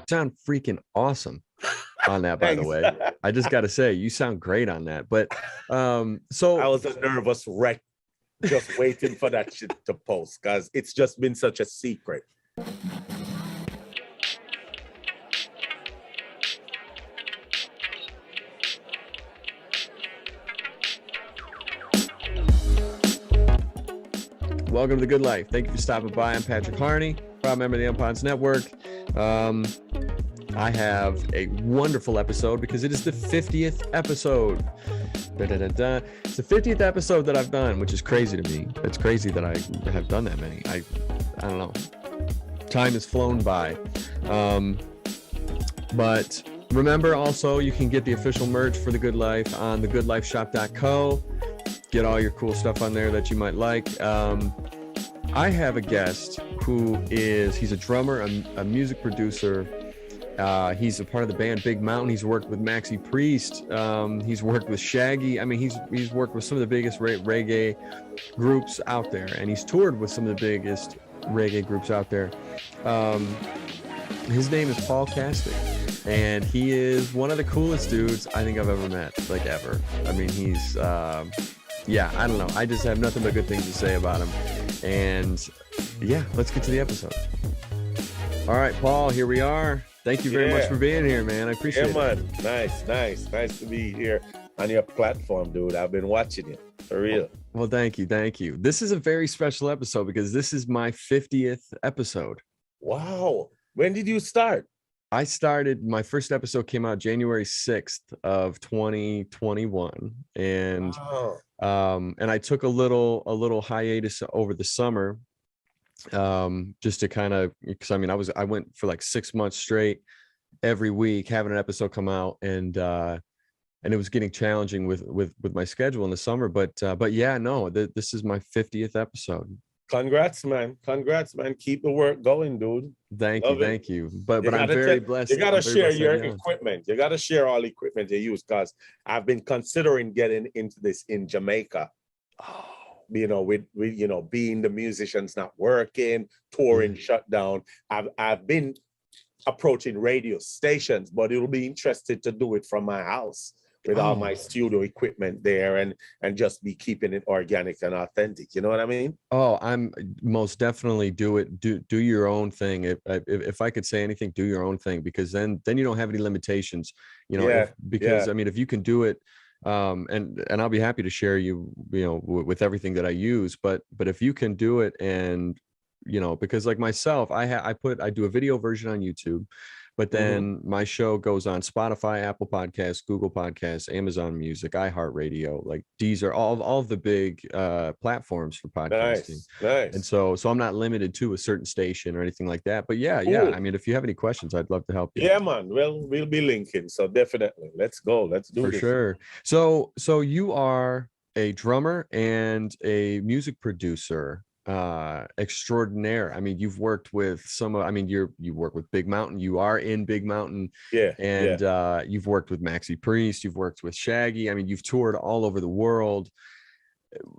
sound freaking awesome on that, by the way. I just got to say, you sound great on that. But so I was a nervous wreck just waiting for that shit to post because it's just been such a secret. welcome to The Good Life. Thank you for stopping by. I'm Patrick Harney, proud member of the Umpods Network. I have a wonderful episode because it is the 50th episode. It's the 50th episode that I've done, which is crazy to me. It's crazy that I have done that many. I don't know. Time has flown by. But remember also, you can get the official merch for The Good Life on thegoodlifeshop.co. Get all your cool stuff on there that you might like. I have a guest who he's a drummer, a music producer. He's a part of the band Big Mountain. He's worked with Maxi Priest. He's worked with Shaggy. I mean, he's worked with some of the biggest reggae groups out there, and he's toured with some of the biggest reggae groups out there. His name is KasticK, and he is one of the coolest dudes I think I've ever met, like ever. I mean, he's yeah, I don't know. I just have nothing but good things to say about him. And yeah, let's get to the episode. All right, Paul, here we are. Thank you very much for being here, man. I appreciate it. Man. Nice to be here on your platform, dude. I've been watching you, for real. Well, thank you. This is a very special episode because this is my 50th episode. Wow. When did you start? My first episode came out January 6th of 2021. And wow. And I took a little hiatus over the summer, just to kind of, because I mean, I went for like 6 months straight every week having an episode come out, and it was getting challenging with my schedule in the summer, but yeah, no, this is my 50th episode. Congrats, man. Keep the work going, dude. Thank you. But I'm very blessed. You gotta share your equipment. You gotta share all the equipment you use, because I've been considering getting into this in Jamaica. Oh. You know, with you know, being the musicians not working, touring shut down. I've been approaching radio stations, but it'll be interesting to do it from my house with all my studio equipment there, and just be keeping it organic and authentic. You know what I mean? Oh, I'm most definitely do your own thing. If I could say anything, do your own thing, because then you don't have any limitations, you know, I mean, if you can do it, and I'll be happy to share you know, with everything that I use, but if you can do it, and you know, because like myself, I do a video version on YouTube, but then my show goes on Spotify, Apple Podcasts, Google Podcasts, Amazon Music, iHEART Radio, like Deezer, all of the big platforms for podcasting. Nice. And so I'm not limited to a certain station or anything like that. But yeah, I mean, if you have any questions, I'd love to help you. Yeah, man. Well, we'll be linking. So definitely, let's go. Let's do this. For sure. So you are a drummer and a music producer extraordinaire. I mean, you've worked with you work with Big Mountain. You are in Big Mountain. You've worked with Maxi Priest. You've worked with Shaggy. I mean, you've toured all over the world.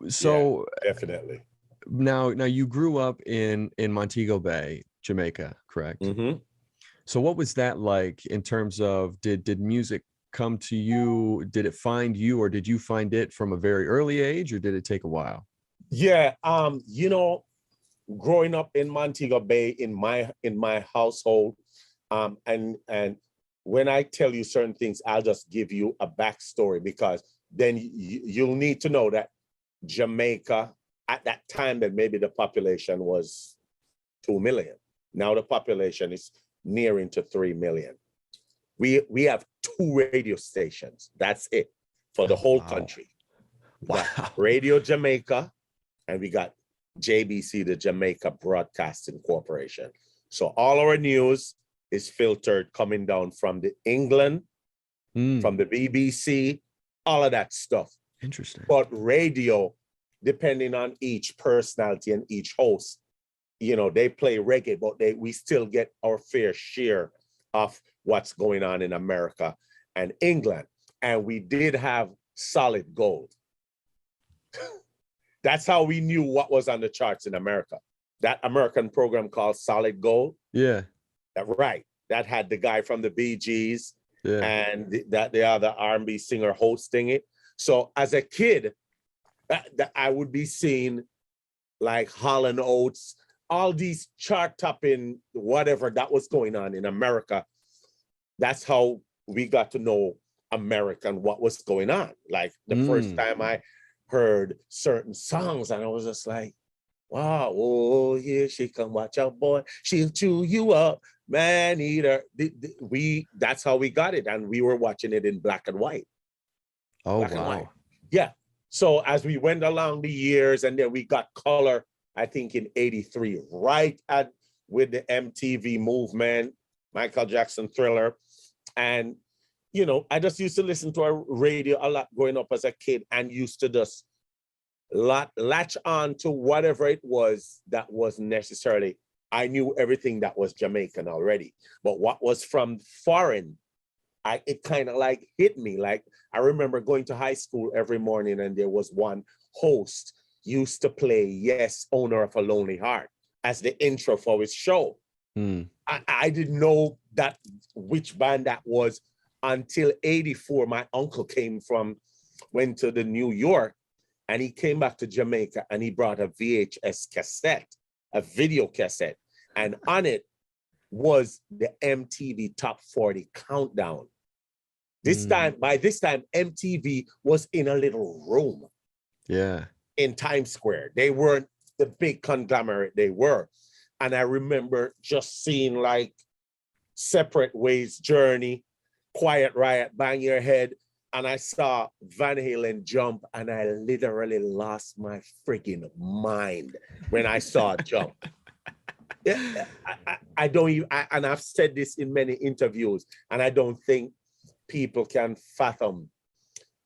So definitely. Now you grew up in Montego Bay, Jamaica, correct? So what was that like in terms of, did music come to you? Did it find you, or did you find it from a very early age, or did it take a while? Yeah, you know, growing up in Montego Bay, in my household, and when I tell you certain things, I'll just give you a backstory, because then you'll need to know that Jamaica at that time, that maybe the population was 2 million. Now the population is nearing to 3 million. We have 2 radio stations. That's it for the whole country. Wow. Radio Jamaica. And we got JBC, the Jamaica Broadcasting Corporation. So all our news is filtered coming down from the England, from the BBC, all of that stuff. Interesting. But radio, depending on each personality and each host, you know, they play reggae, but we still get our fair share of what's going on in America and England. And we did have Solid Gold. That's how we knew what was on the charts in America. That American program called Solid Gold. Yeah. Right. that had the guy from the Bee Gees and the other R&B singer hosting it. So as a kid, I would be seeing like Hall & Oates, all these chart-topping whatever that was going on in America. That's how we got to know America and what was going on. Like the first time I heard certain songs, and I was just like, wow, oh, here she come, watch out, boy. She'll chew you up, man eater. That's how we got it. And we were watching it in black and white. Oh, black wow. White. Yeah. So as we went along the years, and then we got color, I think in 83, right with the MTV movement, Michael Jackson Thriller. And, you know, I just used to listen to our radio a lot growing up as a kid and used to just latch on to whatever it was that was necessarily. I knew everything that was Jamaican already, but what was from foreign, it kind of like hit me. Like I remember going to high school every morning, and there was one host used to play Yes, Owner of a Lonely Heart as the intro for his show. I didn't know which band that was until 84. My uncle went to the New York, and he came back to Jamaica, and he brought a VHS cassette, a video cassette. And on it was the MTV Top 40 Countdown. By this time, MTV was in a little room. Yeah. In Times Square. They weren't the big conglomerate they were. And I remember just seeing like Separate Ways Journey, Quiet Riot, Bang Your Head. And I saw Van Halen Jump, and I literally lost my freaking mind when I saw Jump. I don't even, and I've said this in many interviews, and I don't think people can fathom.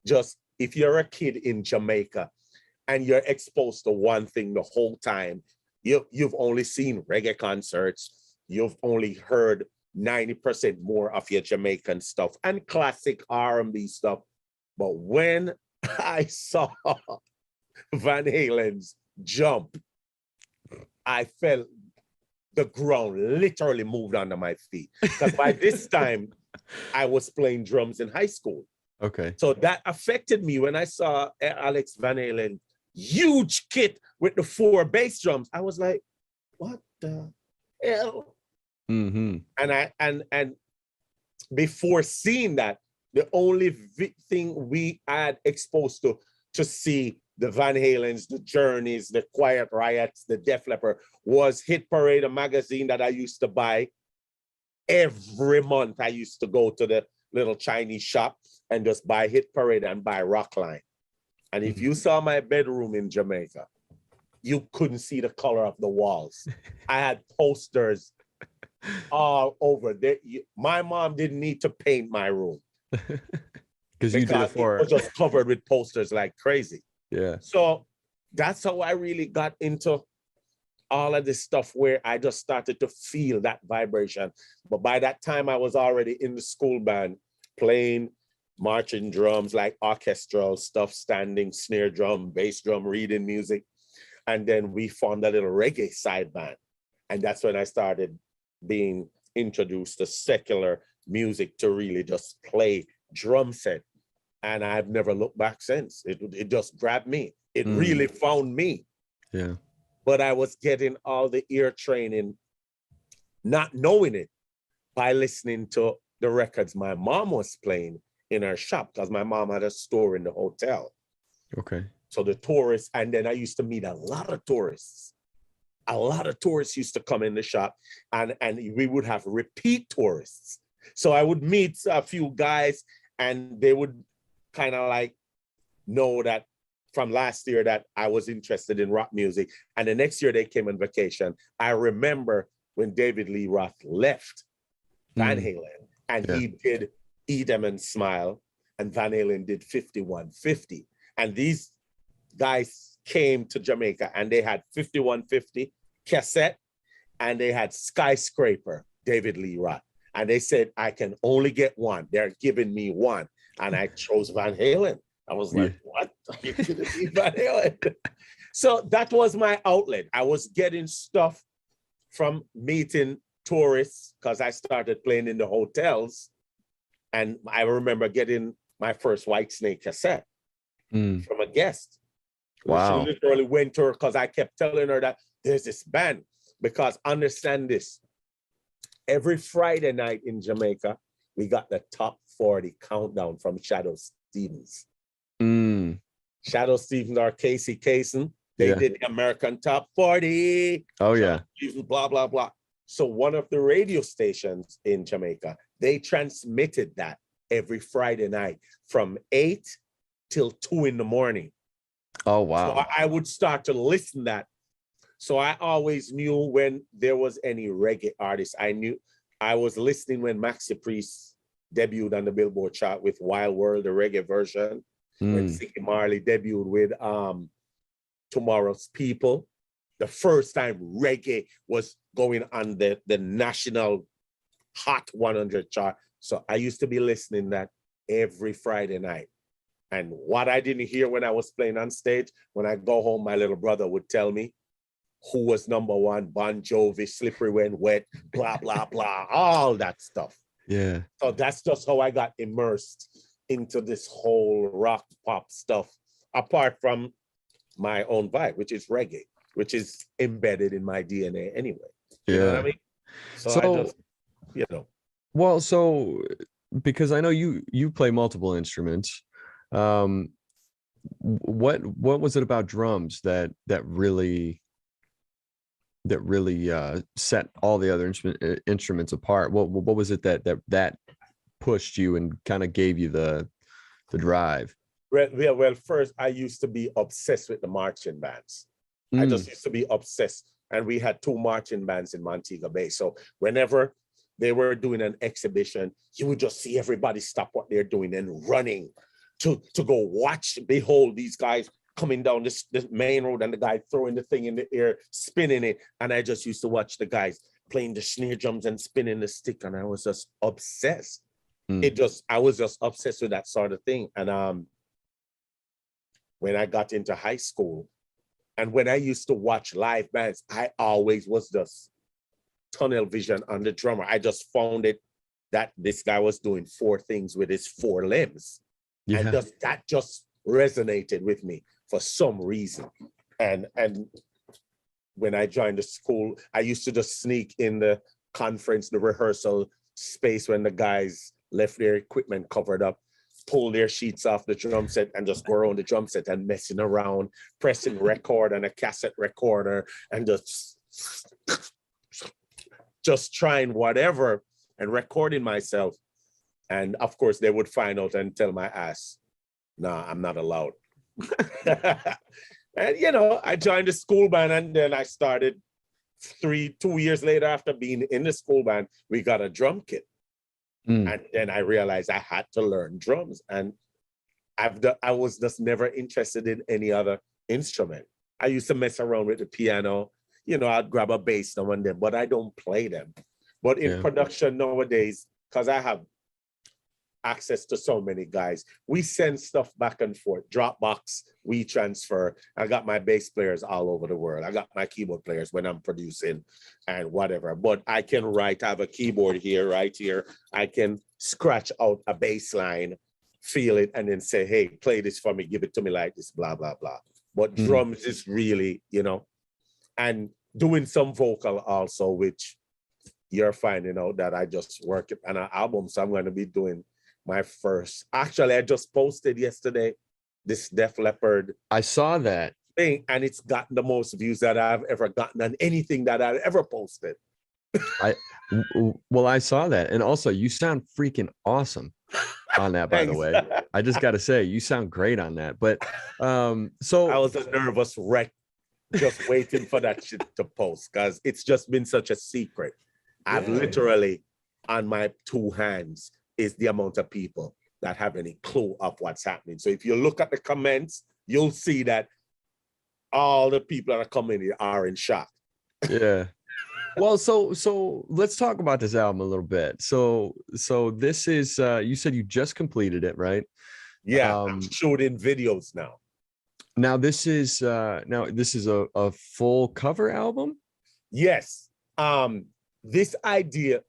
Just if you're a kid in Jamaica and you're exposed to one thing the whole time, you've only seen reggae concerts, you've only heard 90% more of your Jamaican stuff and classic R&B stuff. But when I saw Van Halen's Jump, I felt the ground literally moved under my feet. Because by this time, I was playing drums in high school. Okay. So that affected me when I saw Alex Van Halen, huge kit with the 4 bass drums. I was like, what the hell? And and before seeing that, the only thing we had exposed to see the Van Halens, the Journeys, the Quiet Riots, the Def Leppard was Hit Parade, a magazine that I used to buy every month. I used to go to the little Chinese shop and just buy Hit Parade and buy Rockline. And if you saw my bedroom in Jamaica, you couldn't see the color of the walls. I had posters all over there. My mom didn't need to paint my room. Because you did it for her. It was just covered with posters like crazy. Yeah. So that's how I really got into all of this stuff, where I just started to feel that vibration. But by that time, I was already in the school band playing marching drums, like orchestral stuff, standing, snare drum, bass drum, reading music. And then we formed a little reggae side band. And that's when I started being introduced to secular music, to really just play drum set. And I've never looked back since. It just grabbed me. It really found me. Yeah. But I was getting all the ear training, not knowing it, by listening to the records my mom was playing in her shop, because my mom had a store in the hotel. Okay. So the tourists, and then I used to meet a lot of tourists. A lot of tourists used to come in the shop, and we would have repeat tourists. So I would meet a few guys, and they would kind of like know that from last year that I was interested in rock music. And the next year they came on vacation. I remember when David Lee Roth left Van Halen, and he did Eat 'Em and Smile, and Van Halen did 5150. And these guys came to Jamaica, and they had 5150 cassette, and they had Skyscraper, David Lee Roth. And they said, I can only get one. They're giving me one. And I chose Van Halen. I was like, what? You couldn't be Van Halen. So that was my outlet. I was getting stuff from meeting tourists, because I started playing in the hotels. And I remember getting my first Whitesnake cassette from a guest. Wow. She literally went to her because I kept telling her that there's this band. Because understand this, every Friday night in Jamaica, we got the top 40 countdown from Shadow Stevens. Shadow Stevens or Casey Kasem. They did the American Top 40. Oh, yeah. Stevens, blah, blah, blah. So one of the radio stations in Jamaica, they transmitted that every Friday night from 8 till 2 in the morning. Oh, wow. So I would start to listen to that. So I always knew when there was any reggae artist. I knew I was listening when Maxi Priest debuted on the Billboard chart with Wild World, the reggae version. When Ziggy Marley debuted with Tomorrow's People. The first time reggae was going on the national Hot 100 chart. So I used to be listening that every Friday night. And what I didn't hear when I was playing on stage, when I go home, my little brother would tell me who was number one, Bon Jovi, Slippery When Wet, blah, blah, blah, all that stuff. Yeah. So that's just how I got immersed into this whole rock pop stuff, apart from my own vibe, which is reggae, which is embedded in my DNA anyway. You know what I mean? So I just, you know. Well, so because I know you play multiple instruments, what was it about drums that really set all the other instruments apart? What was it that pushed you and kind of gave you the drive? Well, first I used to be obsessed with the marching bands. I just used to be obsessed, and we had 2 marching bands in Montego Bay. So whenever they were doing an exhibition, you would just see everybody stop what they're doing and running to go behold these guys coming down this main road, and the guy throwing the thing in the air, spinning it. And I just used to watch the guys playing the snare drums and spinning the stick, and I was just obsessed. I was just obsessed with that sort of thing. And when I got into high school, and when I used to watch live bands, I always was just tunnel vision on the drummer. I just found it that this guy was doing 4 things with his 4 limbs. Yeah. And that just resonated with me for some reason. And when I joined the school, I used to just sneak in the conference, the rehearsal space when the guys left their equipment covered up, pull their sheets off the drum set and just go around the drum set and messing around, pressing record on a cassette recorder and just trying whatever and recording myself. And of course they would find out and tell my ass, nah, I'm not allowed. And you know, I joined the school band, and then I started 2 years later, after being in the school band, we got a drum kit. And then I realized I had to learn drums, and I was just never interested in any other instrument. I used to mess around with the piano, you know, I'd grab a bass now and then, but I don't play them. But in production nowadays, because I have access to so many guys, we send stuff back and forth, Dropbox, we transfer. I got my bass players all over the world. I got my keyboard players when I'm producing and whatever, but I can write, I have a keyboard here, right here. I can scratch out a bass line, feel it, and then say, hey, play this for me, give it to me like this, blah, blah, blah. But drums is really, you know, and doing some vocal also, which you're finding out that I just work on an album. So I'm going to be doing my first, actually, I just posted yesterday this Def Leppard. I saw that thing, and it's gotten the most views that I've ever gotten on anything that I've ever posted. Well, I saw that. And also you sound freaking awesome on that, by the way. I just got to say, you sound great on that. But so I was a nervous wreck just waiting for that shit to post, because it's just been such a secret. I've literally, on my 2 hands, is the amount of people that have any clue of what's happening. So if you look at the comments, you'll see that all the people that are coming here are in shock. Yeah. Well, so let's talk about this album a little bit. So this is you said you just completed it, right? Yeah, I'm shooting videos now. Now this is a, 'full cover album? Yes. this idea,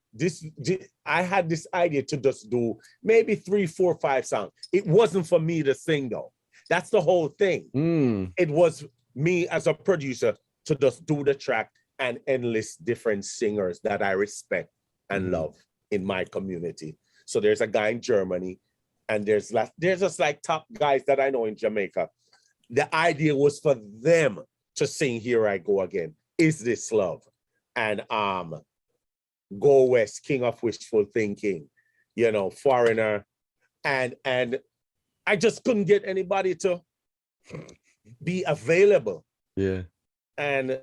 I had this idea to just do maybe 3, 4, 5 songs. It wasn't for me to sing though. That's the whole thing. It was me as a producer to just do the track and enlist different singers that I respect and love in my community. So there's a guy in Germany, and there's just like top guys that I know in Jamaica. The idea was for them to sing Here I Go Again, Is This Love? And Go West, King of Wishful Thinking, you know, Foreigner. And I just couldn't get anybody to be available. Yeah. And,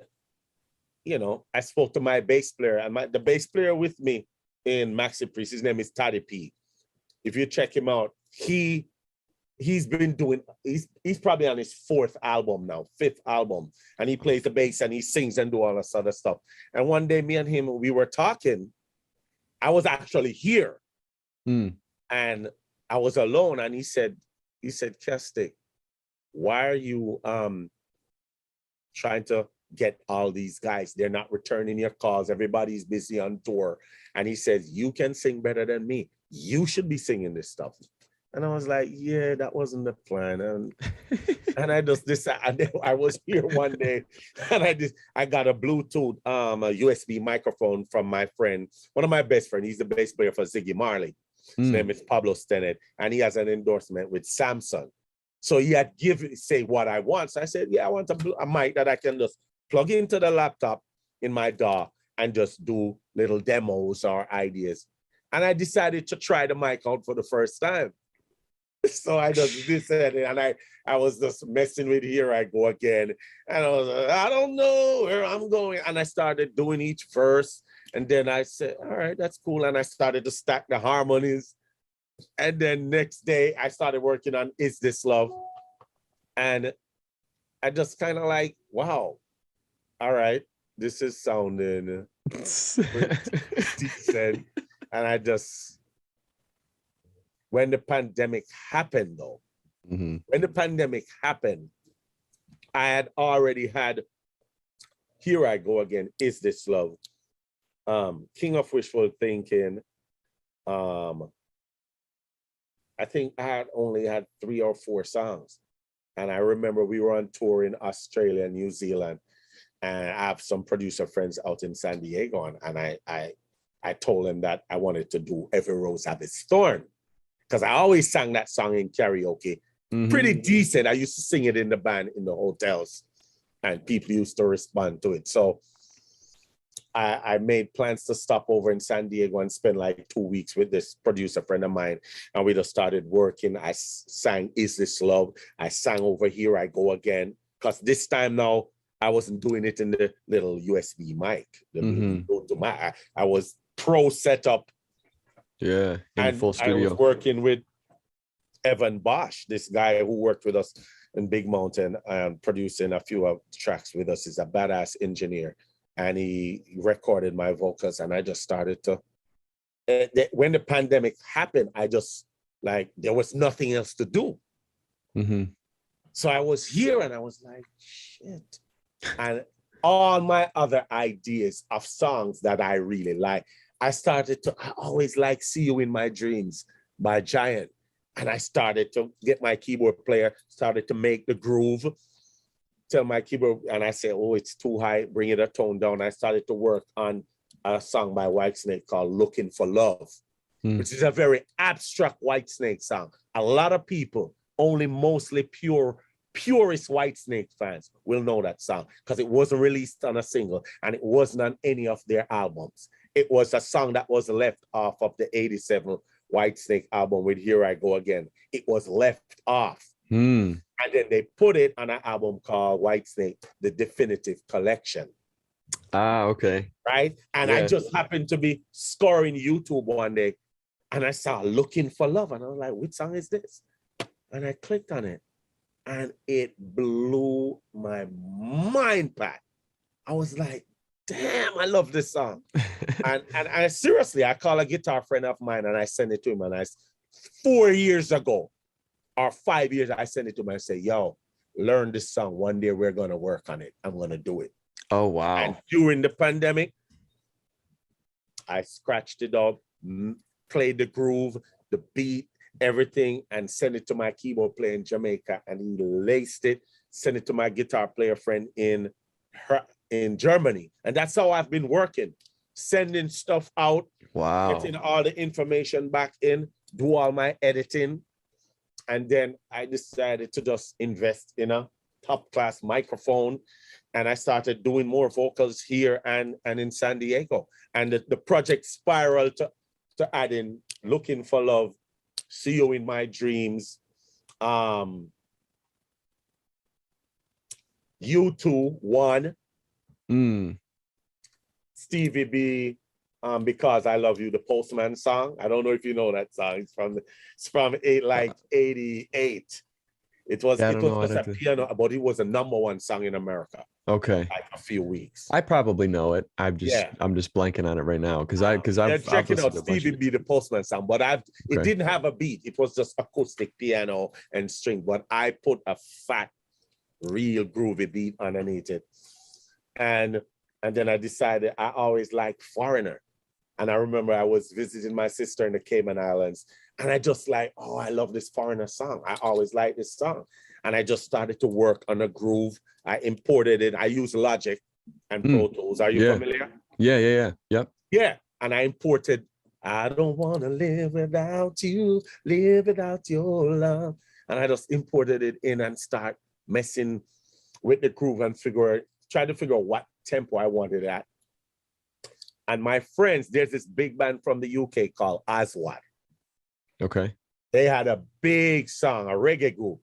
you know, I spoke to my bass player, and the bass player with me in Maxi Priest, his name is Toddy P. If you check him out, he's been doing, he's probably on his 4th album now, 5th album, and he plays the bass and he sings and do all this other stuff. And one day, me and him, we were talking. I was actually here, and I was alone, and he said, KasticK, why are you trying to get all these guys? They're not returning your calls. Everybody's busy on tour. And he says, you can sing better than me. You should be singing this stuff. And I was like, yeah, that wasn't the plan. And I just decided, I was here one day, and I got a Bluetooth, a USB microphone from my friend, one of my best friends. He's the bass player for Ziggy Marley. His name is Pablo Stennett, and he has an endorsement with Samsung. So he had say what I want. So I said, yeah, I want a mic that I can just plug into the laptop in my DAW and just do little demos or ideas. And I decided to try the mic out for the first time. So I just listened, and I was just messing with Here I Go Again. And I was like, I don't know where I'm going. And I started doing each verse. And then I said, all right, that's cool. And I started to stack the harmonies. And then next day I started working on Is This Love? And I just kind of like, wow, all right, this is sounding decent. And I just, when the pandemic happened though, when the pandemic happened, I had already had Here I Go Again, Is This Love? King of Wishful Thinking. I think I had only had 3 or 4 songs. And I remember we were on tour in Australia and New Zealand. And I have some producer friends out in San Diego. And I told them that I wanted to do Every Rose Have Its Thorn, because I always sang that song in karaoke. Pretty decent. I used to sing it in the band in the hotels, and people used to respond to it. So I made plans to stop over in San Diego and spend like 2 weeks with this producer friend of mine. And we just started working. I sang Is This Love? I sang over Here I Go Again. Because this time now, I wasn't doing it in the little USB mic. I was pro setup. Yeah, in full studio. I was working with Evan Bosch, this guy who worked with us in Big Mountain and producing a few of tracks with us. He's a badass engineer, and he recorded my vocals. And I just started to, when the pandemic happened, I just, like, there was nothing else to do. So I was here and I was like, shit. And all my other ideas of songs that I really like, I always like See You in My Dreams by Giant. And I started to get my keyboard player, started to make the groove, tell my keyboard, and I said, oh, it's too high, bring it a tone down. I started to work on a song by Whitesnake called Looking for Love, which is a very abstract Whitesnake song. A lot of people, only mostly purest Whitesnake fans will know that song, because it wasn't released on a single and it wasn't on any of their albums. It was a song that was left off of the 87 Whitesnake album with Here I Go Again. It was left off. And then they put it on an album called Whitesnake, The Definitive Collection. Ah, okay. Right? And I just happened to be scoring YouTube one day, and I saw Looking for Love, and I was like, which song is this? And I clicked on it, and it blew my mind back. I was like, damn, I love this song. and I seriously, I call a guitar friend of mine and I send it to him, and 4 years ago or 5 years, I send it to him and I say, yo, learn this song. One day we're going to work on it. I'm going to do it. Oh, wow. And during the pandemic, I scratched it up, played the groove, the beat, everything, and sent it to my keyboard player in Jamaica, and he laced it, sent it to my guitar player friend in Germany. And that's how I've been working, sending stuff out, getting all the information back in, do all my editing. And then I decided to just invest in a top-class microphone, and I started doing more vocals here and in San Diego. And the project spiraled to add in Looking for Love, See You in My Dreams, U2, One, Stevie B, Because I Love You, the Postman song. I don't know if you know that song. It's from 88. It was just a piano, but it was a #1 song in America. Okay. Like a few weeks. I probably know it. I'm just blanking on it right now because I've checking out Stevie B, the Postman song, but it didn't have a beat. It was just acoustic piano and string, but I put a fat, real groovy beat underneath it. And then I decided I always liked Foreigner. And I remember I was visiting my sister in the Cayman Islands, and I just like, oh, I love this Foreigner song. I always like this song. And I just started to work on a groove. I imported it. I use Logic and Pro Tools. Are you familiar? Yeah. Yep. Yeah. And I imported, I don't want to live without you, live without your love. And I just imported it in and start messing with the groove and try to figure out what tempo I wanted at. And my friends, there's this big band from the UK called Aswad. Okay. They had a big song, a reggae group.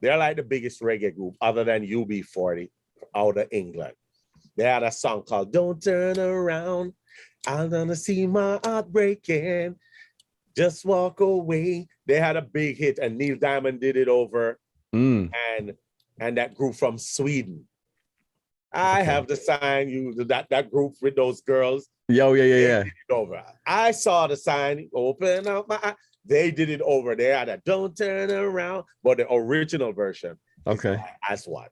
They're like the biggest reggae group other than UB40 out of England. They had a song called Don't Turn Around. I'm gonna see my heart breaking. Just walk away. They had a big hit, and Neil Diamond did it over. And that group from Sweden. I have the sign, that group with those girls. Yeah. Did it over. I saw the sign, open up my eye. They did it over. They had a Don't Turn Around, but the original version is Aswad,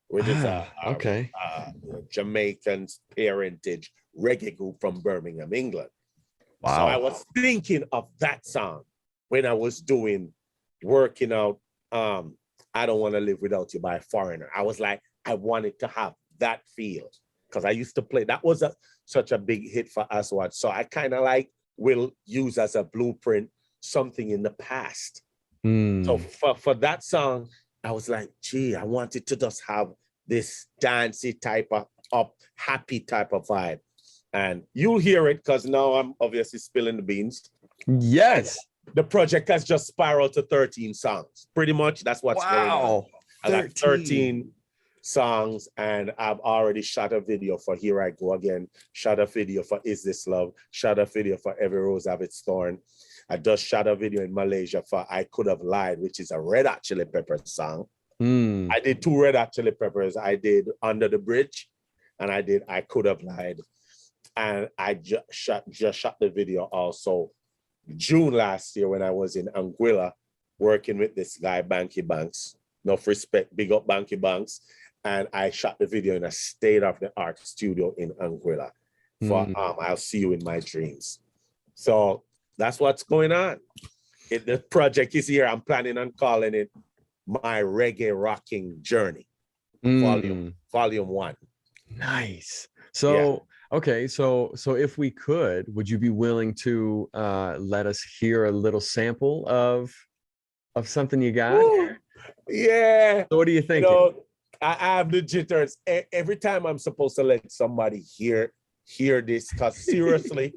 which is a Jamaican parentage reggae group from Birmingham, England. Wow. So I was thinking of that song when I was working out I Don't Want to Live Without You by Foreigner. I was like, I wanted to have that feel because I used to play. That was such a big hit for Aswad. So I kind of will use as a blueprint something in the past. So for that song, I was like, gee, I wanted to just have this dancey type of happy type of vibe. And you'll hear it because now I'm obviously spilling the beans. Yes. And the project has just spiraled to 13 songs. Pretty much that's what's going on. I got 13 songs, and I've already shot a video for Here I Go Again, shot a video for Is This Love, shot a video for Every Rose Have Its Thorn. I just shot a video in Malaysia for I Could Have Lied, which is a Red Hot Chili Peppers song. I did 2 Red Hot Chili Peppers. I did Under the Bridge, and I did I Could Have Lied. And I just shot the video also June last year when I was in Anguilla working with this guy, Banky Banks. Enough respect, big up Banky Banks. And I shot the video in a state-of-the-art studio in Anguilla for I'll See You in My Dreams. So that's what's going on. The project is here. I'm planning on calling it My Reggae Rocking Journey, Volume 1. Nice. So, okay. So if we could, would you be willing to let us hear a little sample of something you got? Ooh, yeah. So what do you think? I have the jitters every time I'm supposed to let somebody hear this, because seriously,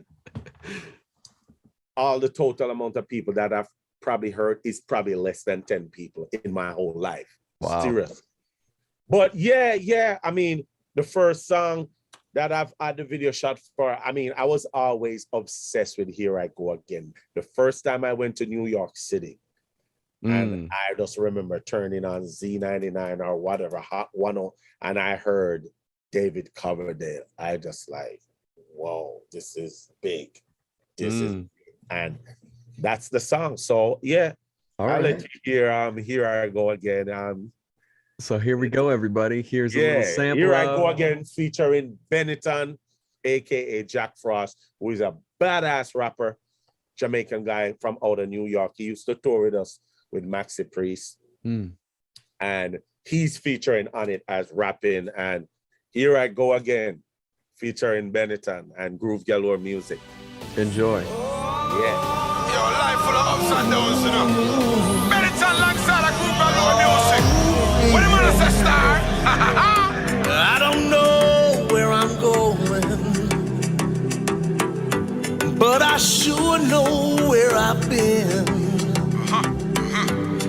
all the total amount of people that I've probably heard is probably less than 10 people in my whole life. Wow. Seriously. But yeah. I mean, the first song that I've had the video shot for, I mean, I was always obsessed with Here I Go Again. The first time I went to New York City, and I just remember turning on Z99 or whatever, Hot 10, and I heard David Coverdale. I just like, whoa, this is big. This is big. And that's the song. So yeah, I'll let you hear Here I Go Again. So here we go, everybody. Here's a little sample. Here I Go Again featuring Benetton, aka Jack Frost, who is a badass rapper, Jamaican guy from out of New York. He used to tour with us with Maxi Priest. And he's featuring on it as rapping. And Here I Go Again, featuring Benetton and Groove Galore Music. Enjoy. Yeah. Yo, life full of ups and downs, you know. Benetton alongside a Groove Galore Music. What do you want to say, Star? I don't know where I'm going, but I sure know where I've been.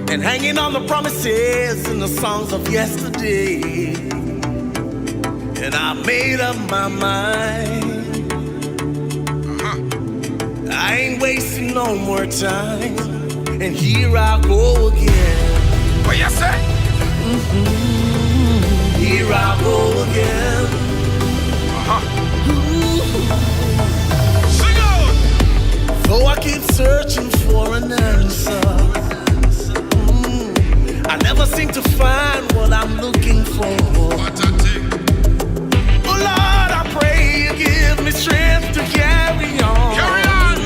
And hanging on the promises and the songs of yesterday. And I made up my mind. I ain't wasting no more time. And here I go again. What you say? Here I go again. Sing out! Though I keep searching for an answer, I never seem to find what I'm looking for. What a thing. Oh Lord, I pray you give me strength to carry on. Carry on!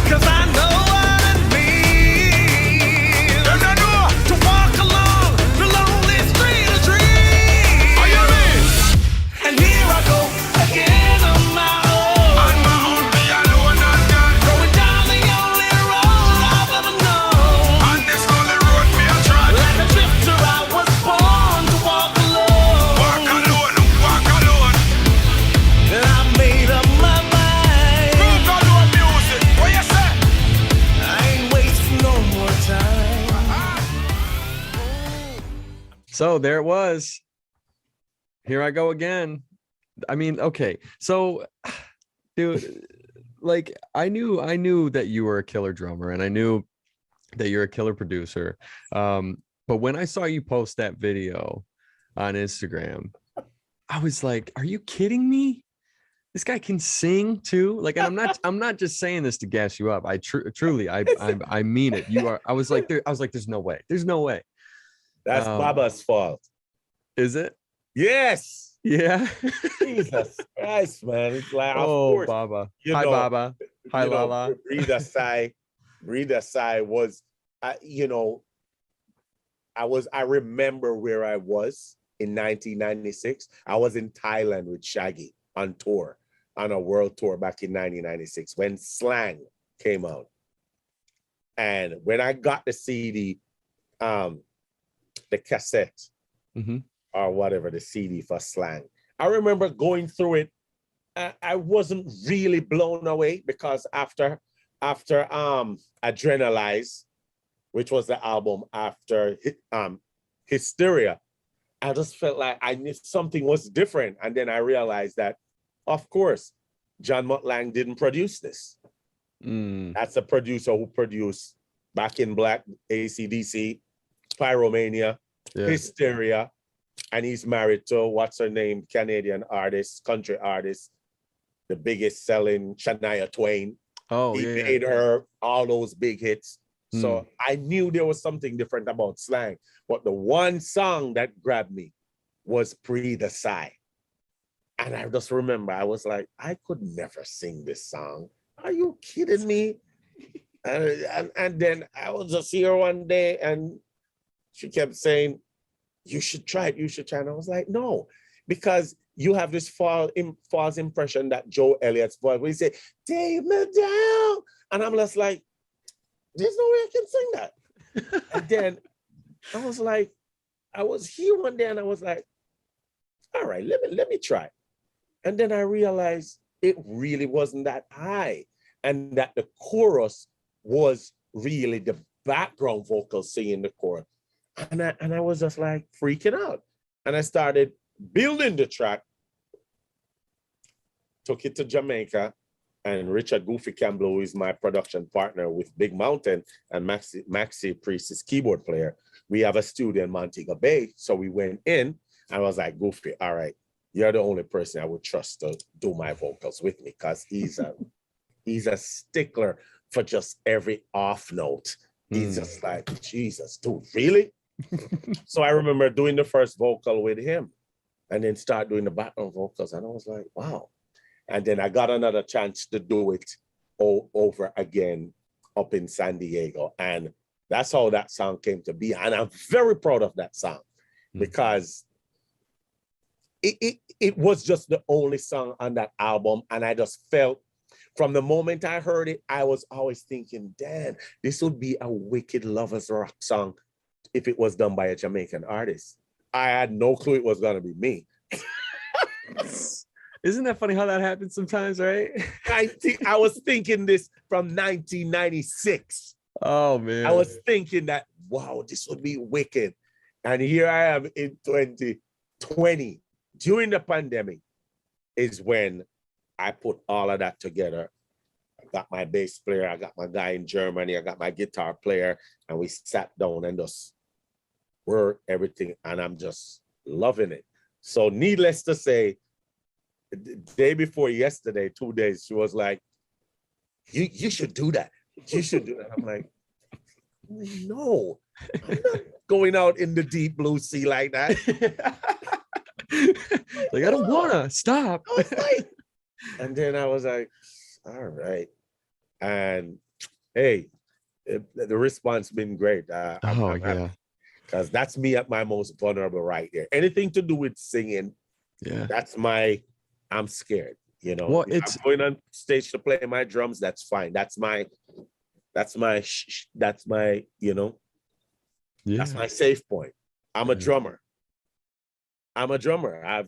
'Cause I know what it means Them don't know. to walk along the lonely street of dreams. Are you ready? And here I go again on my own. On my own, me alone and God. Going down the only road I've ever known. On this lonely road, me a trod. Like a drifter, I was born to walk alone. Walk alone, walk alone. And I made up my mind. Groove Galore Music. What you say? I ain't wasting no more time. So there it was. Here I go again. I mean, okay. So, dude, like I knew that you were a killer drummer, and I knew that you're a killer producer. But when I saw you post that video on Instagram, I was like, "Are you kidding me? This guy can sing too!" Like, and I'm not just saying this to gas you up. I truly, I mean it. You are. I was like, there's no way. There's no way. That's Baba's fault. Is it? Yes. Yeah. Jesus Christ, man. It's like, of Oh, course, Baba. you Hi, know, Baba. Hi, you know, Lala. Breathe a sigh was, you know, I remember where I was in 1996. I was in Thailand with Shaggy on tour, on a world tour back in 1996 when Slang came out. And when I got the CD, the cassette, or whatever, the CD for Slang, I remember going through it. I wasn't really blown away because after Adrenalize, which was the album after Hysteria, I just felt like I knew something was different. And then I realized that, of course, John Mutt Lang didn't produce this. That's a producer who produced Back in Black, AC/DC, Pyromania, Hysteria, and he's married to, what's her name, Canadian artist, country artist, the biggest selling Shania Twain. Oh, he made her all those big hits. So I knew there was something different about Slang. But the one song that grabbed me was Breathe a Sigh. And I just remember, I was like, I could never sing this song. Are you kidding me? And then I was just here one day and she kept saying, you should try it, you should try it. And I was like, no, because you have this false impression that Joe Elliott's voice, where he said, take me down. And I'm just like, there's no way I can sing that. And then I was like, I was here one day and I was like, all right, let me try. And then I realized it really wasn't that high and that the chorus was really the background vocals singing the chorus. And I was just like freaking out. And I started building the track, took it to Jamaica, and Richard Goofy Campbell, who is my production partner with Big Mountain, and Maxi Priest is keyboard player. We have a studio in Montego Bay. So we went in and I was like, Goofy, all right, you're the only person I would trust to do my vocals with me, because he's a stickler for just every off note. He's just like, Jesus, dude, really? So I remember doing the first vocal with him and then start doing the background vocals. And I was like, wow. And then I got another chance to do it over again up in San Diego. And that's how that song came to be. And I'm very proud of that song because it was just the only song on that album. And I just felt from the moment I heard it, I was always thinking, damn, this would be a wicked lovers rock song if it was done by a Jamaican artist. I had no clue it was going to be me. Isn't that funny how that happens sometimes, right? I was thinking this from 1996. Oh, man. I was thinking that, wow, this would be wicked. And here I am in 2020, during the pandemic, is when I put all of that together. I got my bass player, I got my guy in Germany, I got my guitar player, and we sat down and just worked everything, and I'm just loving it. So needless to say, the day before yesterday, 2 days, she was like, you should do that. You should do that. I'm like, no, I'm not going out in the deep blue sea like that. Like, I don't wanna stop. And then I was like, all right. And hey, the response been great. I'm happy, because that's me at my most vulnerable right there. Anything to do with singing, that's I'm scared. You know, well, I'm going on stage to play my drums, that's fine. That's my, you know, that's my safe point. I'm a drummer.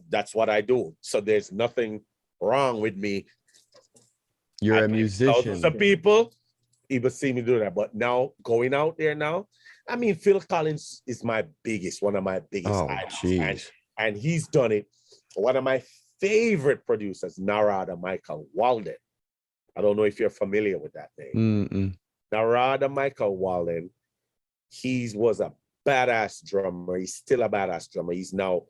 That's what I do. So there's nothing wrong with me. You're a musician. Some people see me do that, but now going out there now, I mean, Phil Collins is one of my biggest idols, and he's done it. One of my favorite producers, Narada Michael Walden. I don't know if you're familiar with that name. Narada Michael Walden, he was a badass drummer. He's still a badass drummer. He's now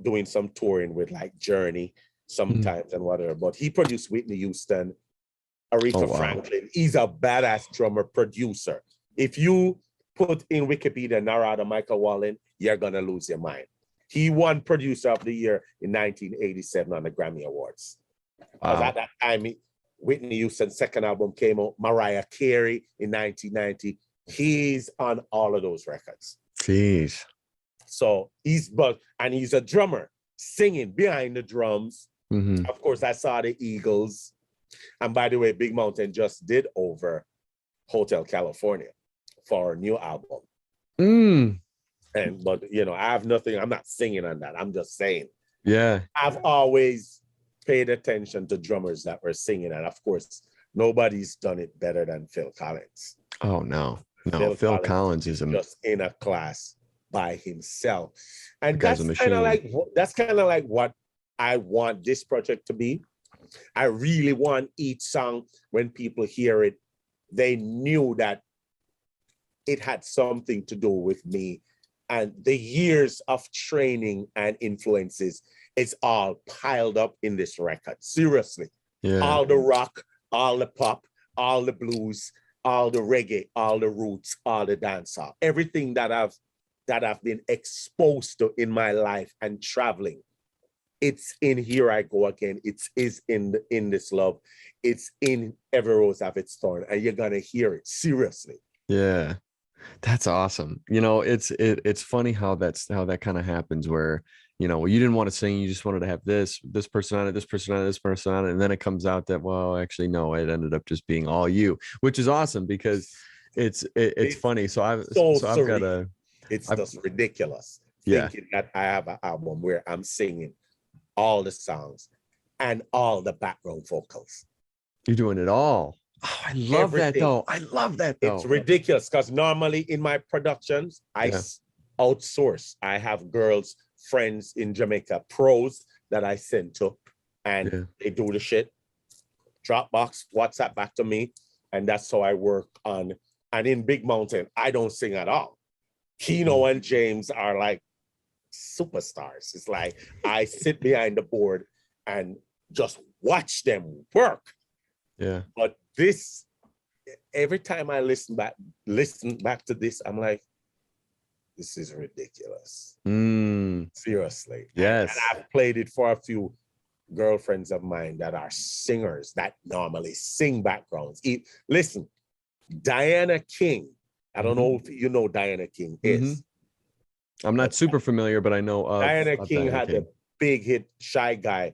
doing some touring with like Journey sometimes and whatever, but he produced Whitney Houston, Aretha Franklin. He's a badass drummer producer. If you put in Wikipedia Narada Michael Walden, you're gonna lose your mind. He won Producer of the Year in 1987 on the Grammy Awards. Because at that time, Whitney Houston's second album came out, Mariah Carey in 1990. He's on all of those records. Jeez. So he's a drummer, singing behind the drums. Of course, I saw the Eagles. And by the way, Big Mountain just did over Hotel California for a new album. But you know, I have nothing, I'm not singing on that. I'm just saying. Yeah. I've always paid attention to drummers that were singing. And of course, nobody's done it better than Phil Collins. Oh, no. Phil Collins is just in a class by himself. And that's kind of like what I want this project to be. I really want each song, when people hear it, they knew that it had something to do with me. And the years of training and influences is all piled up in this record. Seriously. Yeah. All the rock, all the pop, all the blues, all the reggae, all the roots, all the dancehall, everything that I've been exposed to in my life and traveling. It's in Here I Go Again. It is in This Love. It's in Every Rose Have Its Thorn, and you're gonna hear it. Seriously. Yeah, that's awesome. You know, it's funny how that kind of happens, where you know, you didn't want to sing, you just wanted to have this person on it, this person on it, this person on it, and then it comes out that, well, actually no, it ended up just being all you, which is awesome because it's funny. So I've got a. It's just ridiculous thinking that I have an album where I'm singing all the songs and all the background vocals. You're doing it all. Oh, I love that though. I love that though. It's ridiculous because normally in my productions, I outsource. I have girls, friends in Jamaica, pros that I send to, and they do the shit. Dropbox, WhatsApp back to me, and that's how I work on. And in Big Mountain, I don't sing at all. Keno and James are like superstars. It's like I sit behind the board and just watch them work. Yeah. But this, every time I listen back to this, I'm like, this is ridiculous. Seriously. Yes. And I've played it for a few girlfriends of mine that are singers that normally sing backgrounds. Listen, Diana King. I don't know if you know Diana King is. I'm not super familiar, but I know of Diana King Diana had King. the big hit Shy Guy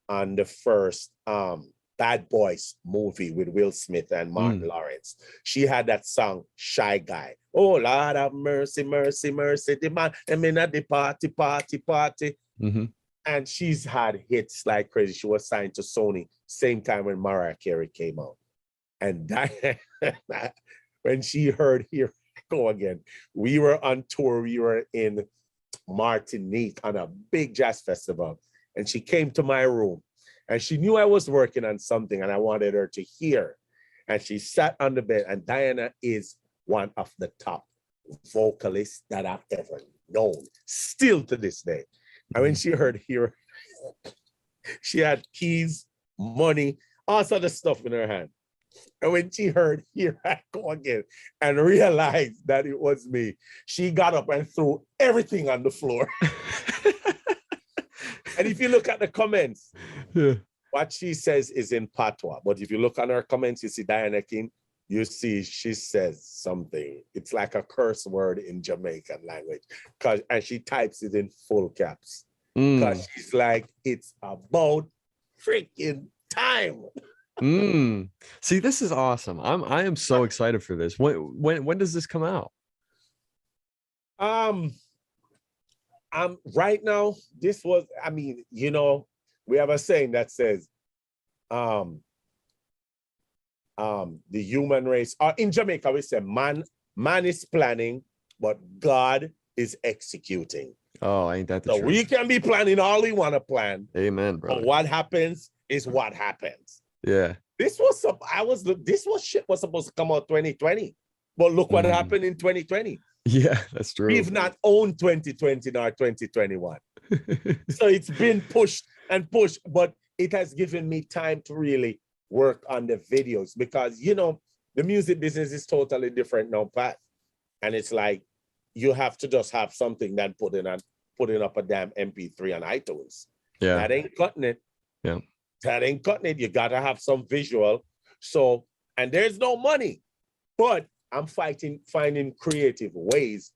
on the first Bad Boys movie with Will Smith and Martin Lawrence. She had that song Shy Guy. Oh Lord have mercy, mercy, mercy. The man, I mean at the party, party, party. And she's had hits like crazy. She was signed to Sony same time when Mariah Carey came out. And Diana, when she heard Here I Go Again, we were on tour. We were in Martinique on a big jazz festival. And she came to my room and she knew I was working on something and I wanted her to hear. And she sat on the bed, and Diana is one of the top vocalists that I've ever known, still to this day. And when she heard Here, she had keys, money, all sort of stuff in her hand. And when she heard Here I Go Again and realized that it was me, she got up and threw everything on the floor. And if you look at the comments, what she says is in patois. But if you look on her comments, you see Diana King, you see she says something. It's like a curse word in Jamaican language. And she types it in full caps. Because she's like, it's about freaking time. See, this is awesome. I am so excited for this. When does this come out? Right now, this was, I mean, you know, we have a saying that says, the human race, or in Jamaica, we say man is planning, but God is executing. Oh, ain't that the truth? We can be planning all we want to plan. Amen, bro. But what happens is what happens. Yeah. This was shit was supposed to come out 2020. But look what happened in 2020. Yeah, that's true. We've not owned 2020 nor 2021. So it's been pushed and pushed, but it has given me time to really work on the videos because, you know, the music business is totally different now, Pat. And it's like, you have to just have something that putting up a damn MP3 on iTunes. Yeah. That ain't cutting it. Yeah. That ain't cutting it. You got to have some visual. So, and there's no money, but I'm finding creative ways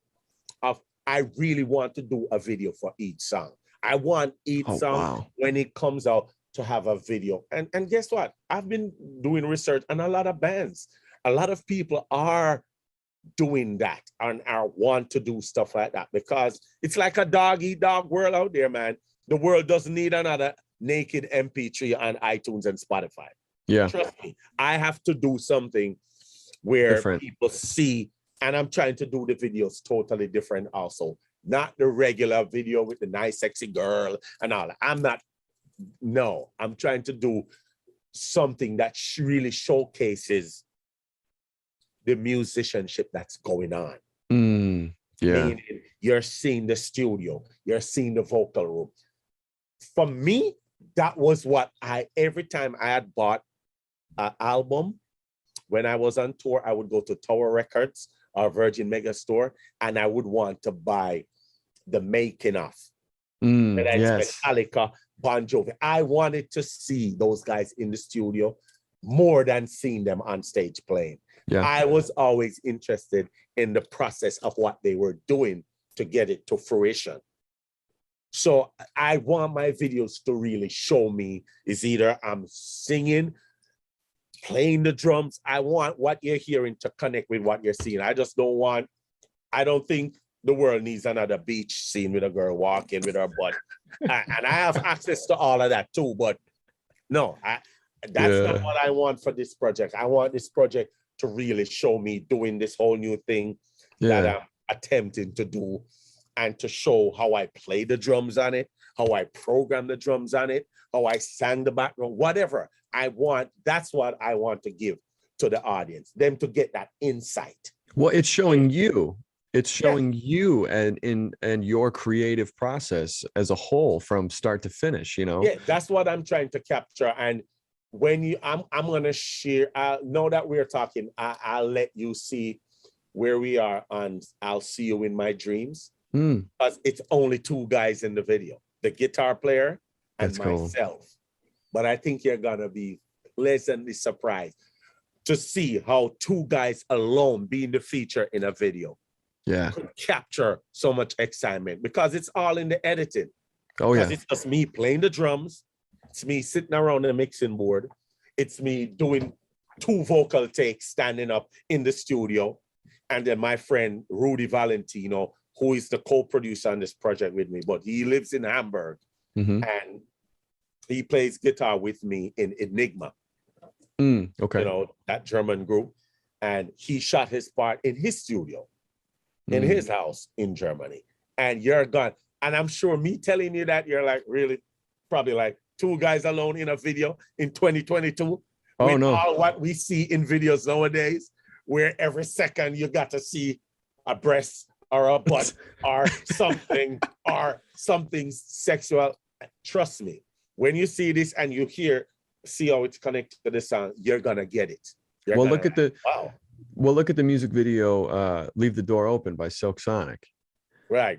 of, I really want to do a video for each song. I want each song when it comes out to have a video. And guess what? I've been doing research on a lot of bands. A lot of people are doing that and are want to do stuff like that because it's like a dog-eat-dog world out there, man. The world doesn't need another naked MP3 on iTunes and Spotify. Yeah. Trust me, I have to do something where people see, and I'm trying to do the videos totally different also. Not the regular video with the nice, sexy girl and all that. I'm trying to do something that really showcases the musicianship that's going on. Yeah. Meaning you're seeing the studio, you're seeing the vocal room. For me, that was what every time I had bought an album, when I was on tour, I would go to Tower Records or Virgin Megastore, and I would want to buy the making of. Metallica, Bon Jovi. I wanted to see those guys in the studio more than seeing them on stage playing. Yeah. I was always interested in the process of what they were doing to get it to fruition. So I want my videos to really show me is either I'm singing, playing the drums. I want what you're hearing to connect with what you're seeing. I don't think the world needs another beach scene with a girl walking with her butt. And I have access to all of that too, but no, that's not what I want for this project. I want this project to really show me doing this whole new thing that I'm attempting to do and to show how I play the drums on it, how I program the drums on it, how I sang the background, whatever. That's what I want to give to the audience, them to get that insight. Well, it's showing you. It's showing you and your creative process as a whole from start to finish, you know? Yeah, that's what I'm trying to capture. And when I'm gonna share, now that we're talking, I'll let you see where we are on I'll See You in My Dreams. Because it's only two guys in the video, the guitar player and myself. but I think you're gonna be pleasantly surprised to see how two guys alone being the feature in a video could capture so much excitement, because it's all in the editing. Oh yeah. It's just me playing the drums, it's me sitting around the mixing board, it's me doing 2 vocal takes standing up in the studio, and then my friend Rudy Valentino, who is the co-producer on this project with me, but he lives in Hamburg, and he plays guitar with me in Enigma. Okay. You know, that German group. And he shot his part in his studio, in his house in Germany. And you're gone. And I'm sure me telling you that, you're like, really? Probably like 2 guys alone in a video in 2022. Oh, no. All what we see in videos nowadays, where every second you got to see a breast or a butt or something sexual. Trust me, when you see this and you see how it's connected to the song, you're gonna get it. Well, look at the music video, Leave the Door Open by Silk Sonic. Right.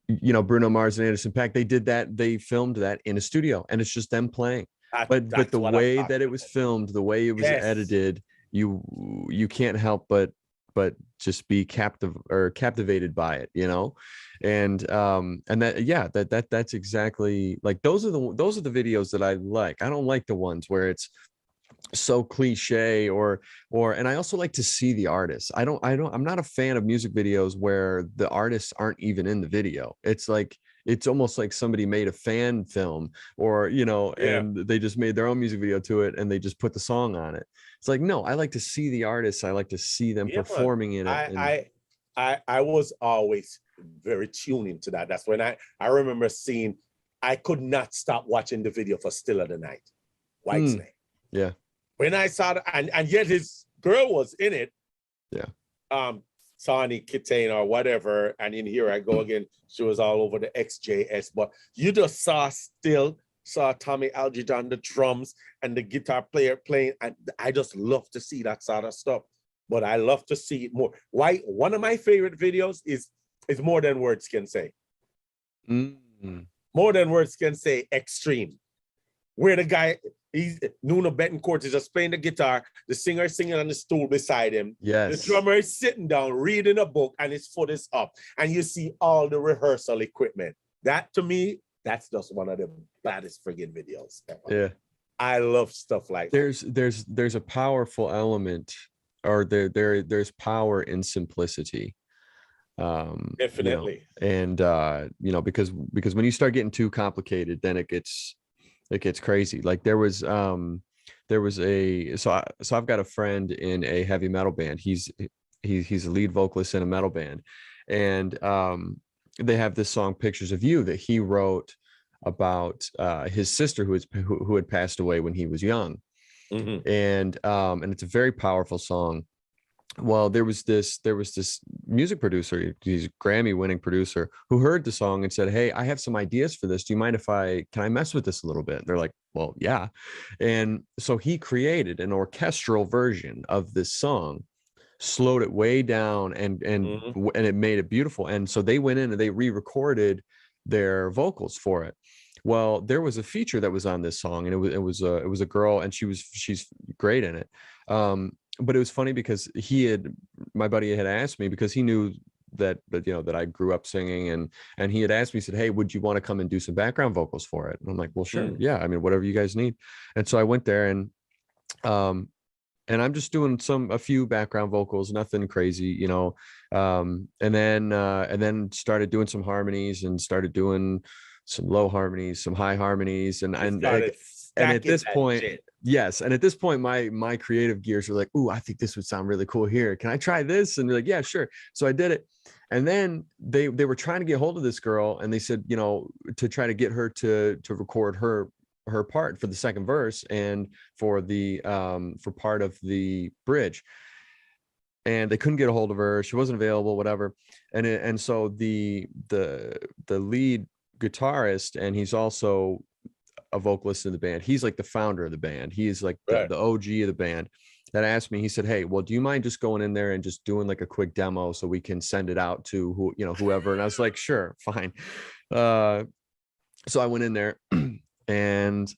You know, Bruno Mars and Anderson .Paak, they did that. They filmed that in a studio, and it's just them playing. But the way that it was filmed, the way it was edited, you can't help but just be captivated by it, you know. And that's exactly, like, those are the videos that I like. I don't like the ones where it's so cliche and I also like to see the artists. I'm not a fan of music videos where the artists aren't even in the video. It's like, it's almost like somebody made a fan film, or, you know, and they just made their own music video to it and they just put the song on it. It's like, no, I like to see the artists. I like to see them performing in it. I was always very tuned into that. That's when I remember seeing, I could not stop watching the video for Still of the Night, Whitesnake. Yeah. When I saw that, and yet his girl was in it. Yeah. Sonny Kitane or whatever. And in Here I Go Again, she was all over the XJS. But you just saw Tommy Aldridge on the drums and the guitar player playing. And I just love to see that sort of stuff. But I love to see it more. Why? One of my favorite videos is More Than Words Can Say. More Than Words Can Say Extreme. Where the guy, Nuno Betancourt is just playing the guitar, the singer is singing on the stool beside him. Yes. The drummer is sitting down reading a book and his foot is up. And you see all the rehearsal equipment. That, to me, that's just one of the baddest friggin' videos ever. Yeah. I love stuff like that. There's a powerful element, or there's power in simplicity. Definitely. You know, and you know, because when you start getting too complicated, then it gets crazy. Like there was I've got a friend in a heavy metal band. He's a lead vocalist in a metal band, and they have this song Pictures of You that he wrote about his sister who had passed away when he was young. And it's a very powerful song. Well, there was this music producer, he's a Grammy-winning producer, who heard the song and said, "Hey, I have some ideas for this. Do you mind if can I mess with this a little bit?" They're like, "Well, yeah." And so he created an orchestral version of this song, slowed it way down, and it made it beautiful. And so they went in and they re-recorded their vocals for it. Well, there was a feature that was on this song, and it was a girl, and she's great in it. But it was funny because my buddy had asked me, because he knew that you know that I grew up singing, and he had asked me, he said, "Hey, would you want to come and do some background vocals for it?" And I'm like, "Well, sure, yeah. I mean, whatever you guys need." And so I went there, and I'm just doing a few background vocals, nothing crazy, you know, and then started doing some harmonies, and started doing some low harmonies, some high harmonies, and at this point, yes, and at this point, my creative gears were like, "Ooh, I think this would sound really cool here. Can I try this?" And they're like, "Yeah, sure." So I did it, and then they were trying to get hold of this girl, and they said, you know, to try to get her to record her part for the second verse and for part of the bridge, and they couldn't get a hold of her. She wasn't available, whatever, and so the lead guitarist, and he's also a vocalist in the band, he's like the founder of the band, he's like the OG of the band, that asked me, he said, "Hey, well, do you mind just going in there and just doing like a quick demo so we can send it out to whoever?" And I was like, "Sure, fine." So I went in there and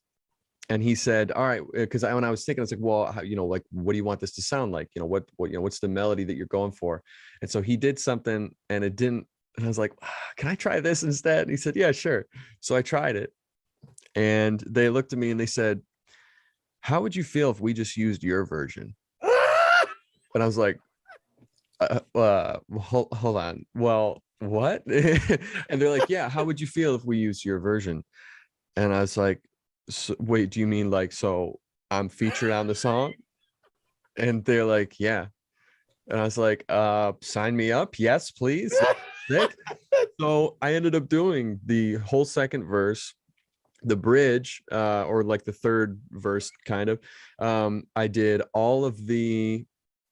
And he said, all right, because when I was thinking, I was like, well, how, like, what do you want this to sound like? What, what's the melody that you're going for? And so he did something and it didn't, and I was like, can I try this instead? And he said, yeah, sure. So I tried it and they looked at me and they said, how would you feel if we just used your version? And I was like, hold on. Well, what? And they're like, yeah, how would you feel if we used your version? And I was like, so, wait, do you mean like, so I'm featured on the song? And they're like, yeah. And I was like, sign me up. Yes, please. So I ended up doing the whole second verse, the bridge, or like the third verse kind of. I did all of the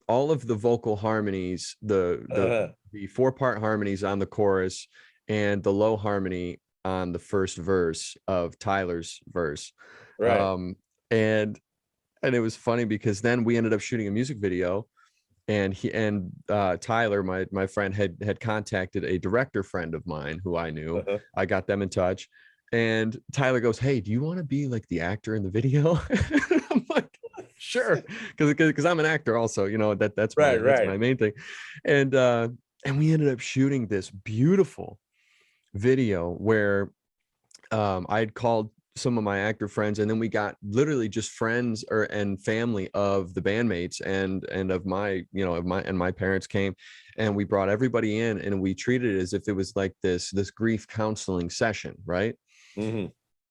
vocal harmonies, the 4-part harmonies on the chorus and the low harmony on the first verse of Tyler's verse. Right. And it was funny because then we ended up shooting a music video, and Tyler, my friend, had contacted a director friend of mine who I knew. I got them in touch, and Tyler goes, hey, do you want to be like the actor in the video? I'm like, sure, because I'm an actor also, that's my main thing. And we ended up shooting this beautiful video where I had called some of my actor friends, and then we got literally just friends and family of the bandmates and of my, my parents came, and we brought everybody in and we treated it as if it was like this grief counseling session, right?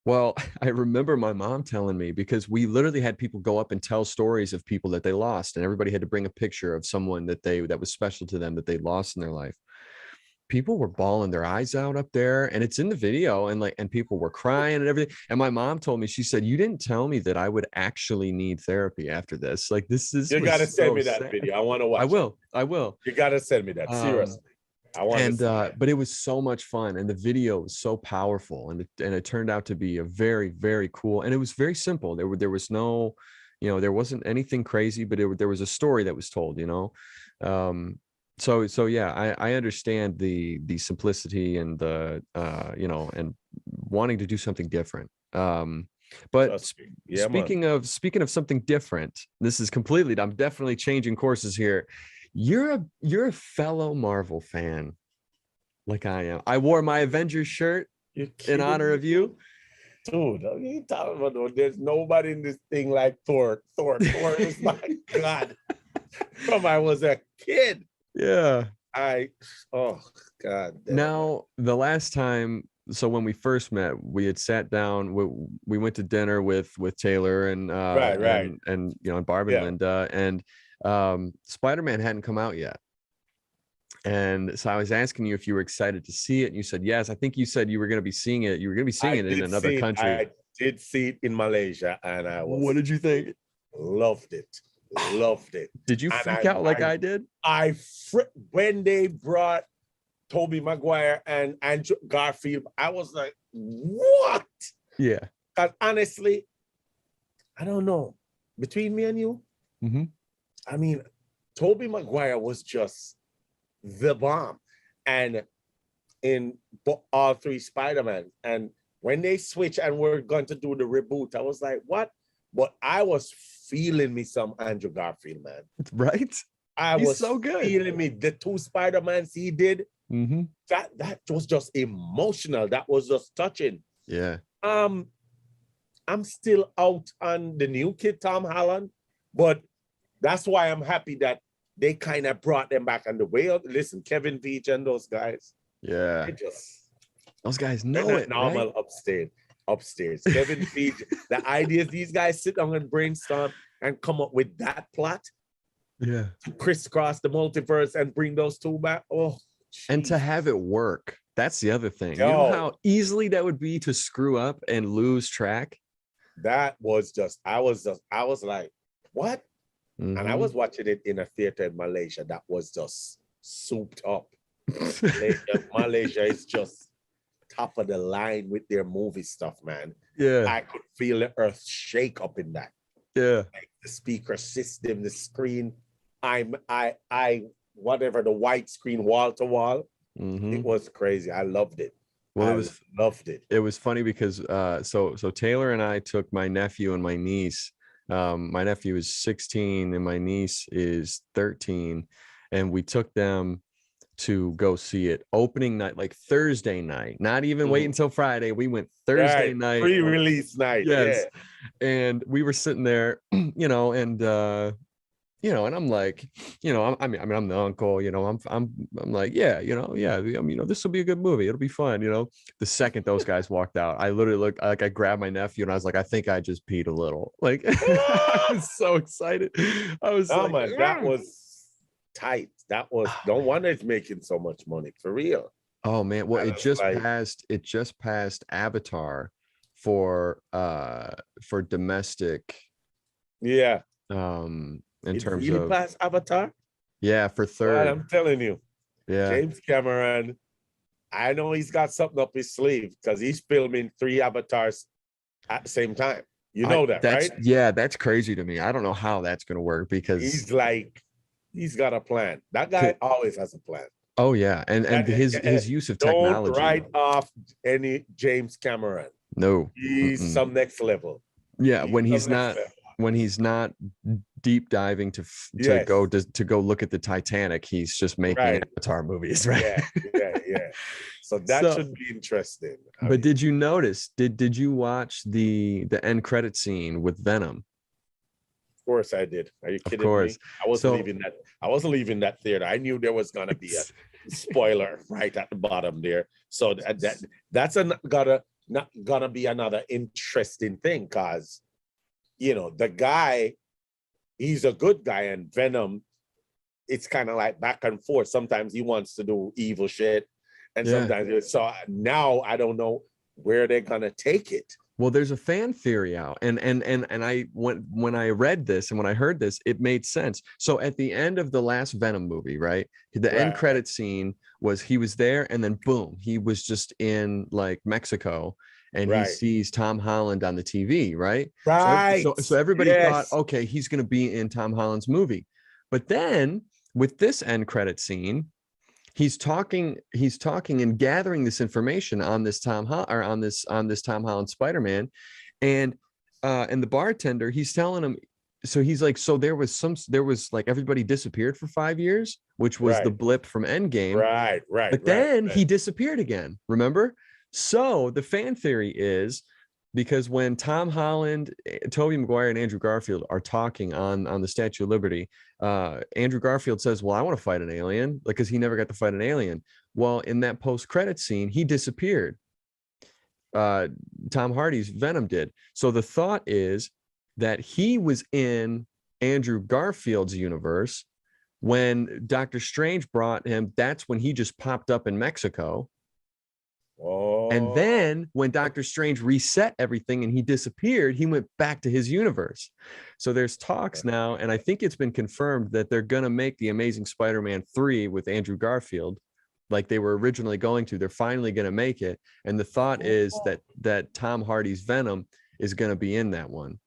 Well, I remember my mom telling me, because we literally had people go up and tell stories of people that they lost, and everybody had to bring a picture of someone that was special to them that they lost in their life. People were bawling their eyes out up there, and it's in the video, and people were crying and everything. And my mom told me, she said, you didn't tell me that I would actually need therapy after this. Like, this is, you gotta send me that video. I want to watch. I will. You gotta send me that, seriously. I want to see that. But it was so much fun, and the video was so powerful, and it turned out to be a very, very cool, and it was very simple. There was no, there wasn't anything crazy, but there was a story that was told, So yeah, I understand the simplicity and the and wanting to do something different. But speaking of something different, this is completely, I'm definitely changing courses here. You're a fellow Marvel fan, like I am. I wore my Avengers shirt in honor of you. Dude, what are you talking about? There's nobody in this thing like Thor. Thor is my God. From I was a kid. Yeah. Oh God. Now, the last time, so when we first met, we had sat down, we went to dinner with Taylor and right. and Barb and Linda, and Spider-Man hadn't come out yet. And so I was asking you if you were excited to see it, and you said yes. I think you said you were going to be seeing it. You were going to be seeing it in another country. I did see it in Malaysia, and What did you think? Loved it. Loved it. Did you freak out like I did? When they brought Tobey Maguire and Andrew Garfield, I was like, what? Yeah. Because honestly, I don't know. Between me and you, I mean, Tobey Maguire was just the bomb. And in all 3 Spider-Man. And when they switched and we're going to do the reboot, I was like, what? But I was feeling me some Andrew Garfield, man. Right? He's was so good. Feeling me. The 2 Spider-Mans he did, that was just emotional. That was just touching. Yeah. I'm still out on the new kid, Tom Holland, but that's why I'm happy that they kind of brought them back on the way. Listen, Kevin Feige and those guys. Yeah. Those guys know it. Normal, right? Upstairs. Kevin Feige, the ideas these guys sit down and brainstorm and come up with that plot. Yeah. To crisscross the multiverse and bring those 2 back. Oh, geez. And to have it work. That's the other thing. You know how easily that would be to screw up and lose track? That was just, I was like, what? And I was watching it in a theater in Malaysia that was just souped up. Malaysia is just top of the line with their movie stuff, man. Yeah. I could feel the earth shake up in that. Yeah. Like the speaker system, the screen, whatever, the white screen wall to wall. It was crazy. I loved it. Well, I loved it. It was funny because so Taylor and I took my nephew and my niece. My nephew is 16 and my niece is 13, and we took them to go see it opening night, like Thursday night, not even wait until Friday. We went Thursday night, pre-release night. Yes. Yeah. And we were sitting there, you know, and and I'm like, I mean, I'm the uncle, I'm like, yeah, this will be a good movie. It'll be fun. The second those guys walked out, I literally looked, like I grabbed my nephew and I was like, I think I just peed a little. Like, I was so excited. I was like, man, that was tight. That was, no wonder it's making so much money, for real. Oh man, well, it just passed Avatar for domestic. Yeah. In terms really of past Avatar. Yeah, for third. God, I'm telling you. Yeah. James Cameron, I know he's got something up his sleeve because he's filming 3 Avatars at the same time. You know that, right? Yeah, that's crazy to me. I don't know how that's going to work because he's got a plan. That guy always has a plan. Oh yeah, and his use of technology. Don't write off any James Cameron. No, he's some next level. Yeah, when he's not deep diving to go look at the Titanic, he's just making Avatar movies, right? Yeah. So that should be interesting. But did you notice? Did you watch the end credit scene with Venom? Of course I did. Are you kidding me? I wasn't leaving that theater. I knew there was gonna be a spoiler right at the bottom there. So that's not gonna be another interesting thing, because the guy, he's a good guy, and Venom, it's kind of like back and forth. Sometimes he wants to do evil shit, and sometimes so now I don't know where they're gonna take it. Well, there's a fan theory out, and I when I read this and when I heard this, it made sense. So at the end of the last Venom movie, right, the end credit scene was he was there, and then boom, he was just in like Mexico, and he sees Tom Holland on the TV, right? Right. So everybody thought, okay, he's going to be in Tom Holland's movie, but then with this end credit scene, he's talking and gathering this information on this Tom Holland Spider-Man, and the bartender, he's telling him, so he's like, so there was like everybody disappeared for 5 years, which was the blip from Endgame, right, but then he disappeared again, remember? So the fan theory is because when Tom Holland, Tobey Maguire, and Andrew Garfield are talking on the Statue of Liberty, Andrew Garfield says, well, I want to fight an alien, because he never got to fight an alien. Well, in that post-credit scene, he disappeared. Tom Hardy's Venom did. So the thought is that he was in Andrew Garfield's universe when Doctor Strange brought him. That's when he just popped up in Mexico. And then when Doctor Strange reset everything and he disappeared, he went back to his universe. So there's talks now, and I think it's been confirmed that they're going to make the Amazing Spider-Man 3 with Andrew Garfield, like they were originally going to. They're finally going to make it. And the thought is that Tom Hardy's Venom is going to be in that one.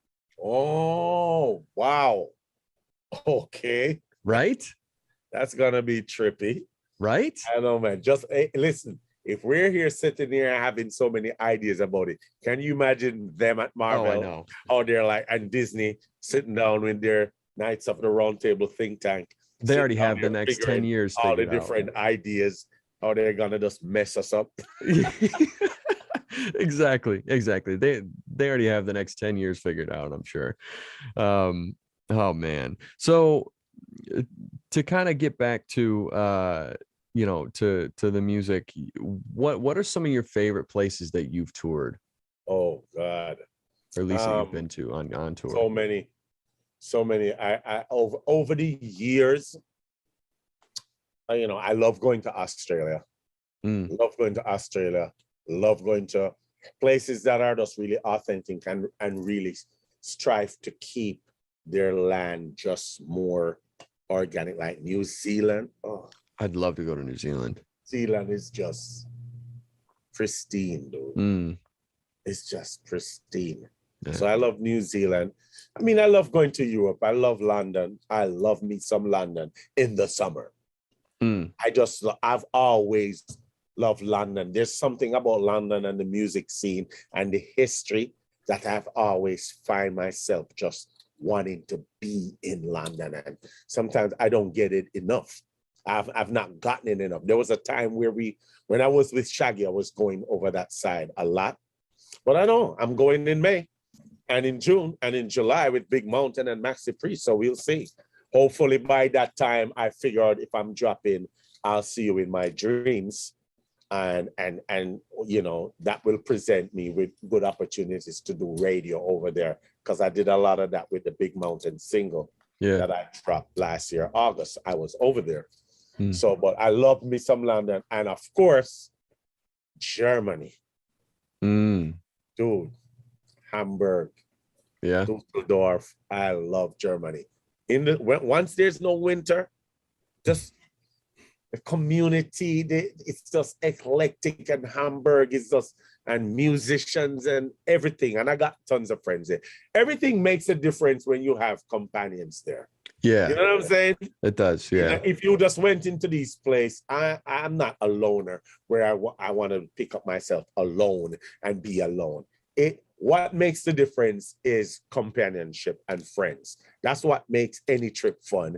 Oh, wow. Okay. Right? That's going to be trippy. Right? I know, man. Just listen. If we're here sitting here having so many ideas about it, can you imagine them at Marvel? Oh, I know. How they're like, and Disney sitting down with their Knights of the Round Table think tank. They already have the next 10 years. All the different ideas, how they're gonna just mess us up. Exactly. They already have the next 10 years figured out, I'm sure. Oh man. So to kind of get back to to the music, what are some of your favorite places that you've toured? Oh God. Or at least that you've been to on tour. So many. I over the years, I love going to Australia. Love going to Australia. Love going to places that are just really authentic and really strive to keep their land just more organic, like New Zealand. Oh, I'd love to go to New Zealand. Zealand is just pristine, dude. It's just pristine. Yeah. So I love New Zealand. I mean, I love going to Europe. I love London. I love me some London in the summer. I've always love London. There's something about London and the music scene and the history that I've always find myself just wanting to be in London. And sometimes I don't get it enough. I've not gotten it enough. There was a time where when I was with Shaggy, I was going over that side a lot. But I know I'm going in May and in June and in July with Big Mountain and Maxi Priest. So we'll see. Hopefully by that time, I figure out if I'm dropping, I'll see you in my dreams. And you know, that will present me with good opportunities to do radio over there, because I did a lot of that with the Big Mountain single that I dropped last year, August. I was over there. So, but I love me some London. And of course, Germany. Dude, Hamburg, Dusseldorf. I love Germany. Once there's no winter, just the community, it's just eclectic, and Hamburg is just, and musicians and everything. And I got tons of friends there. Everything makes a difference when you have companions there. Yeah. You know what I'm saying? It does, yeah. You know, if you just went into these places, I'm not a loner where I want to pick up myself alone and be alone. What makes the difference is companionship and friends. That's what makes any trip fun,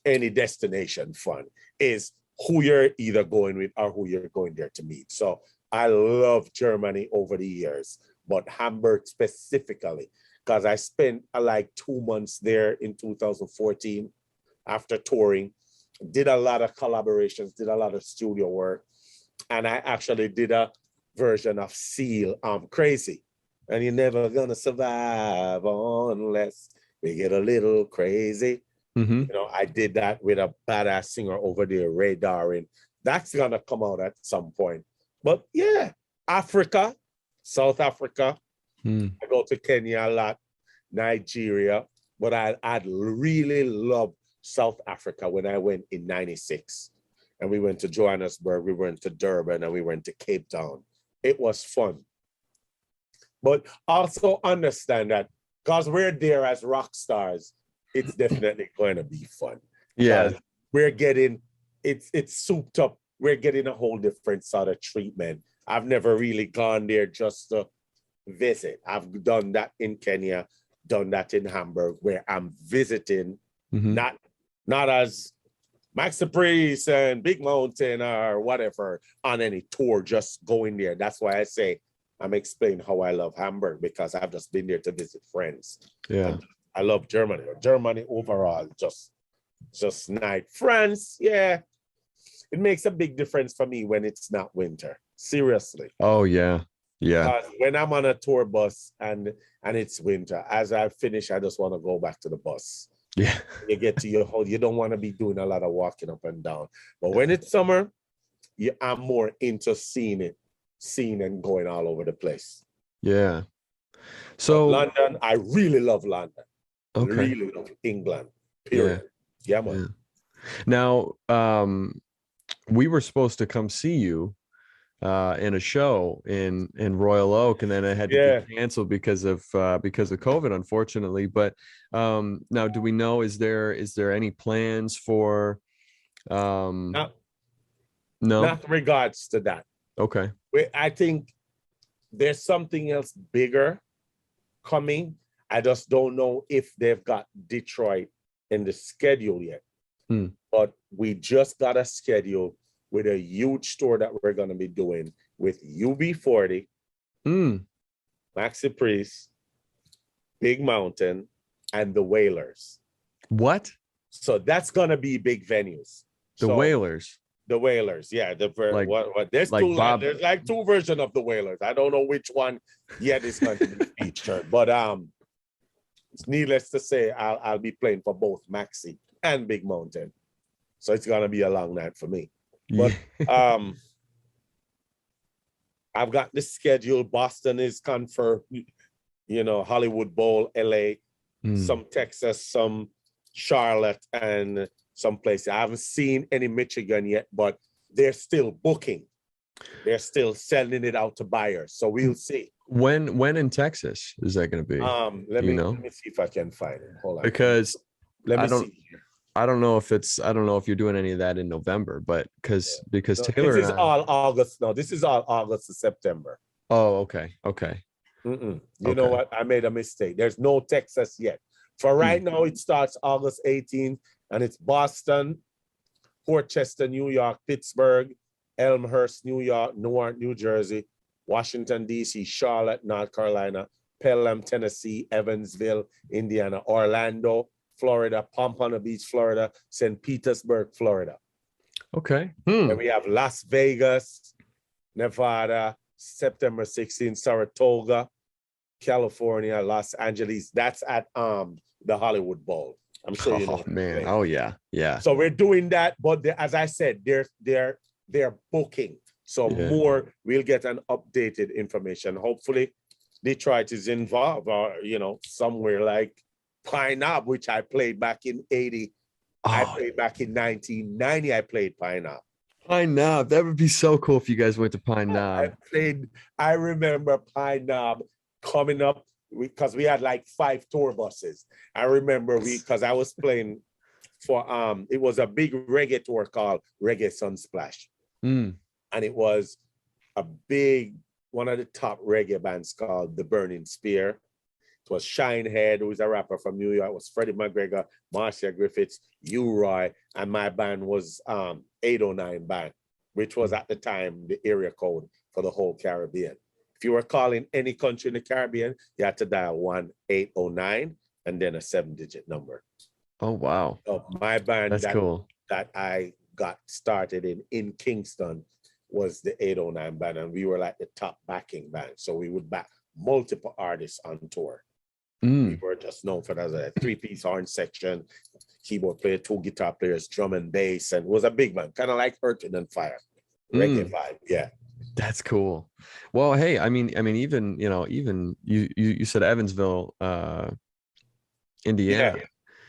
any destination fun, is who you're either going with or who you're going there to meet. So I love Germany over the years, but Hamburg specifically, because I spent like 2 months there in 2014 after touring, did a lot of collaborations, did a lot of studio work, and I actually did a version of Seal, Crazy. And you're never gonna survive unless we get a little crazy. You know, I did that with a badass singer over there, Ray Darwin. That's gonna come out at some point. But yeah, Africa, South Africa. I go to Kenya a lot, Nigeria, but I'd really love South Africa when I went in '96. And we went to Johannesburg, we went to Durban, and we went to Cape Town. It was fun. But also understand that because we're there as rock stars, it's definitely going to be fun. Yeah. We're getting, it's souped up. We're getting a whole different sort of treatment. I've never really gone there just to visit. I've done that in Kenya, done that in Hamburg, where I'm visiting, not as Maxi Priest and Big Mountain or whatever on any tour, just going there. That's why I say I'm explaining how I love Hamburg, because I've just been there to visit friends. Yeah. I love Germany. Germany overall, just nice. France, yeah. It makes a big difference for me when it's not winter. Seriously. Oh, yeah. Yeah. When I'm on a tour bus and it's winter, as I finish, I just want to go back to the bus. Yeah. You get to your home, you don't want to be doing a lot of walking up and down. But when it's summer, I'm more into seeing and going all over the place. Yeah. So London, I really love London. Okay. Really love England. Period. Yeah, man. Yeah. Now, we were supposed to come see you in a show in Royal Oak, and then it had to be canceled because of COVID, unfortunately. But now, do we know, is there any plans for No, no, not regards to that. Okay. I think there's something else bigger coming. I just don't know if they've got Detroit in the schedule yet. But we just got a schedule with a huge tour that we're going to be doing with UB40, Maxi Priest, Big Mountain, and the Wailers. What? So that's going to be big venues. The Wailers. The Wailers, yeah. There's there's like two versions of the Wailers. I don't know which one yet is going to be featured, but needless to say, I'll be playing for both Maxi and Big Mountain, so it's gonna be a long night for me. But I've got the schedule. Boston is confirmed. You know, Hollywood Bowl, LA, some Texas, some Charlotte, and some places. I haven't seen any Michigan yet, but they're still booking. They're still sending it out to buyers. So we'll see. When in Texas is that going to be? Let me see if I can find it. Hold on. Because let me see here. I don't know if you're doing any of that in November, but because No, Taylor this and is all August. No, this is all August to September. oh, okay. You know Okay. what? I made a mistake. There's no Texas yet. For right now, it starts August 18th, and it's Boston, Port Chester, New York, Pittsburgh, Elmhurst, New York, Newark, New Jersey, Washington, D.C., Charlotte, North Carolina, Pelham, Tennessee, Evansville, Indiana, Orlando, Florida, Pompano Beach, Florida, St. Petersburg, Florida. Okay. And we have Las Vegas, Nevada, September 16th, Saratoga, California, Los Angeles. That's at the Hollywood Bowl. I'm sure you know. Oh man. Oh yeah. Yeah. So we're doing that, but as I said, they're booking. So more we'll get an updated information. Hopefully, Detroit is involved, or somewhere like Pine Knob, which I played back in '80. I played back in 1990. I played Pine Knob. Pine Knob. That would be so cool if you guys went to Pine Knob. I remember Pine Knob coming up because we had like 5 tour buses. I remember because I was playing for it was a big reggae tour called Reggae Sunsplash. And it was a big one of the top reggae bands called The Burning Spear. It was Shinehead, who is a rapper from New York. It was Freddie McGregor, Marcia Griffiths, U-Roy, and my band was 809 Band, which was at the time the area code for the whole Caribbean. If you were calling any country in the Caribbean, you had to dial 1-809 and then a 7-digit number. Oh wow! So my band cool. That I got started in Kingston was the 809 Band, and we were like the top backing band. So we would back multiple artists on tour. We were just known for that as a 3-piece horn section, keyboard player, 2 guitar players, drum and bass, and it was a big band, kind of like Earth, Wind & Fire, reggae vibe. Yeah. That's cool. Well, hey, I mean, even you said Evansville, Indiana.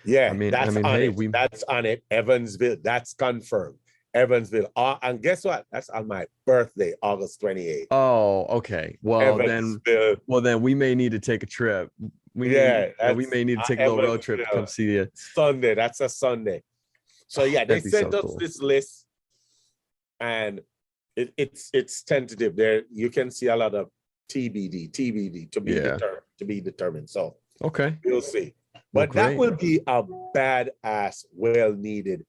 Yeah. That's on it. Evansville, that's confirmed. Evansville. And guess what? That's on my birthday, August 28th. Oh, okay. Well, then we may need to take a trip. We may need to take a little road trip to come see you. Sunday. That's a Sunday. So yeah, they sent us this list, and it's tentative. There you can see a lot of TBD to be determined. So okay, we'll see. But that will be a badass, well-needed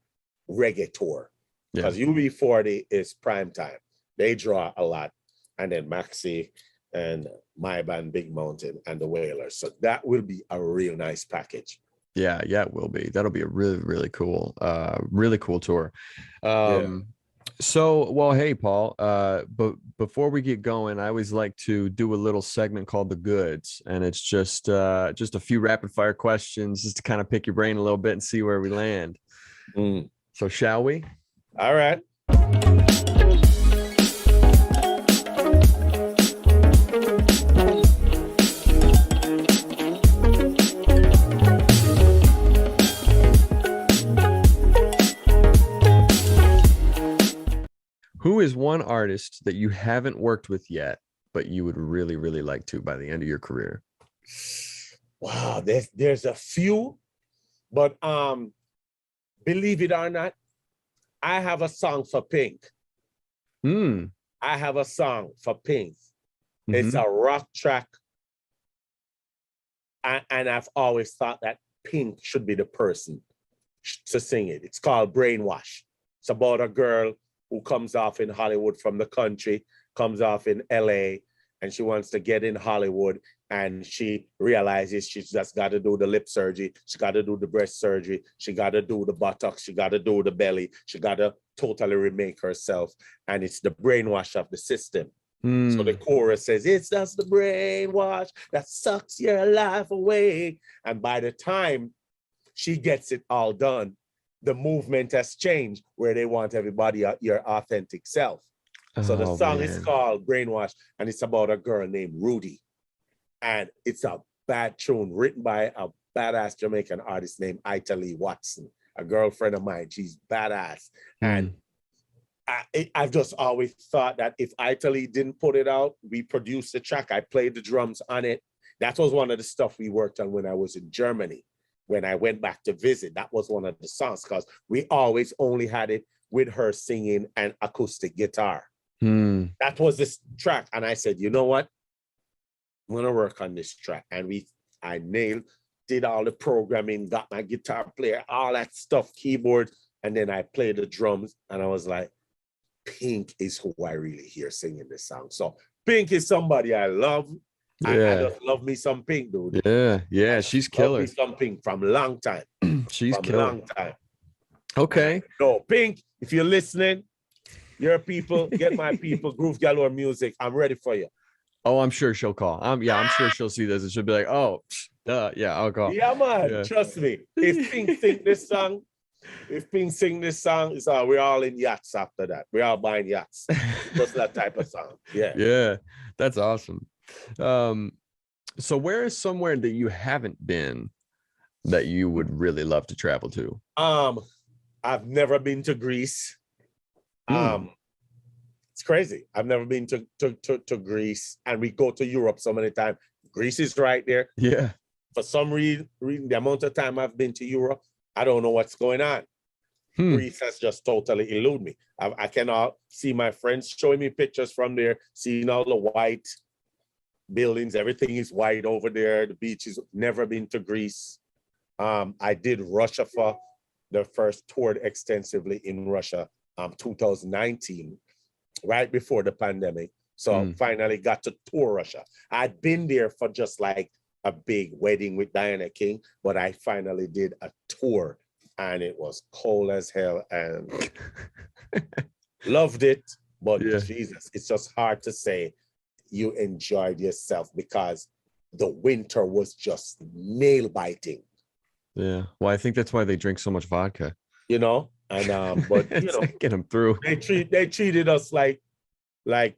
reggae tour. Because UB40 is prime time. They draw a lot. And then Maxi and my band Big Mountain and the Wailers. So that will be a real nice package. Yeah, it will be. That'll be a really, really cool tour. So, well, hey, Paul, but before we get going, I always like to do a little segment called The Goods. And it's just a few rapid fire questions just to kind of pick your brain a little bit and see where we land. So shall we? All right. Who is one artist that you haven't worked with yet, but you would really, really like to by the end of your career? Wow, there's a few, but believe it or not, I have a song for Pink. I have a song for Pink. It's a rock track. And I've always thought that Pink should be the person to sing it. It's called Brainwash. It's about a girl who comes off in Hollywood from the country, comes off in LA, and she wants to get in Hollywood, and she realizes she's just got to do the lip surgery, she got to do the breast surgery, she got to do the buttocks, she got to do the belly, she got to totally remake herself, and it's the brainwash of the system. So the chorus says, it's just the brainwash that sucks your life away. And by the time she gets it all done, the movement has changed where they want everybody your authentic self. So the song is called Brainwash, and it's about a girl named Rudy. And it's a bad tune written by a badass Jamaican artist named Ita Lee Watson, a girlfriend of mine. She's badass. And I've just always thought that if Ita Lee didn't put it out, we produced the track. I played the drums on it. That was one of the stuff we worked on when I was in Germany. when I went back to visit, that was one of the songs, because we always only had it with her singing and acoustic guitar. That was this track. And I said, you know what? I'm gonna work on this track. And I did all the programming, got my guitar player, all that stuff, keyboard, and then I played the drums, and I was like, Pink is who I really hear singing this song. So Pink is somebody I love. Yeah. I just love me some Pink, dude. Yeah, she's killer. Love me some Pink from a long time. She's killer. Long time. Okay. No, Pink, if you're listening, your people, get my people, Groove Galore Music. I'm ready for you. Oh, I'm sure she'll call. I'm sure she'll see this and she'll be like, oh, yeah, I'll call. Yeah, man. Yeah. Trust me. If Pink sing this song, it's we're all in yachts after that. We're all buying yachts. Just that type of song. Yeah. Yeah, that's awesome. So where is somewhere that you haven't been that you would really love to travel to? I've never been to Greece. It's crazy. I've never been to Greece, and we go to Europe so many times. Greece is right there. Yeah. For some reason, the amount of time I've been to Europe, I don't know what's going on. Greece has just totally eluded me. I cannot see my friends showing me pictures from there, seeing all the white buildings. Everything is white over there. The beaches. Never been to Greece. I did Russia for the first, toured extensively in Russia, 2019, right before the pandemic. So finally got to tour Russia. I'd been there for just like a big wedding with Diana King, but I finally did a tour, and it was cold as hell, and loved it. But Jesus, it's just hard to say you enjoyed yourself, because the winter was just nail biting. Yeah. Well, I think that's why they drink so much vodka. You know, and but you know, get them through. They treated us like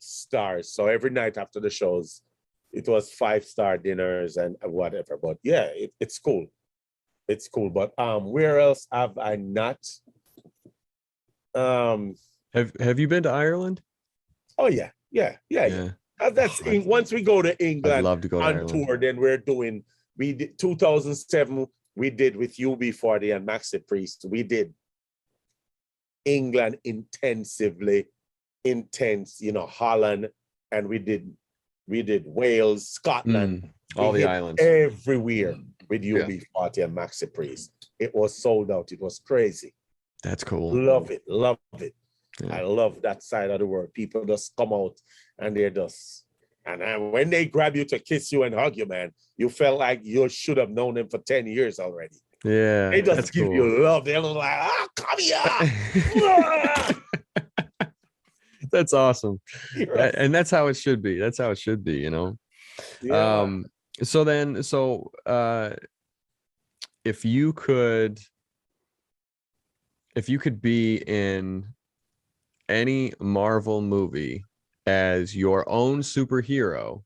stars. So every night after the shows, it was 5-star dinners and whatever. But yeah, it's cool. It's cool. But where else have I not? Have you been to Ireland? Oh yeah. That's once we go to England, I'd love to go to on Ireland. Tour, then we did 2007, we did with UB40 and Maxi Priest, we did England intensively, you know, Holland, and we did Wales, Scotland, all the islands, everywhere with UB40 and Maxi Priest. It was sold out. It was crazy. That's cool. Love it. Yeah. I love that side of the world. People just come out and they're just, and when they grab you to kiss you and hug you, man, you felt like you should have known them for 10 years already. Yeah. They just give you love. They're like, come here. That's awesome. And that's how it should be. That's how it should be, you know? Yeah. So if you could be in any Marvel movie as your own superhero,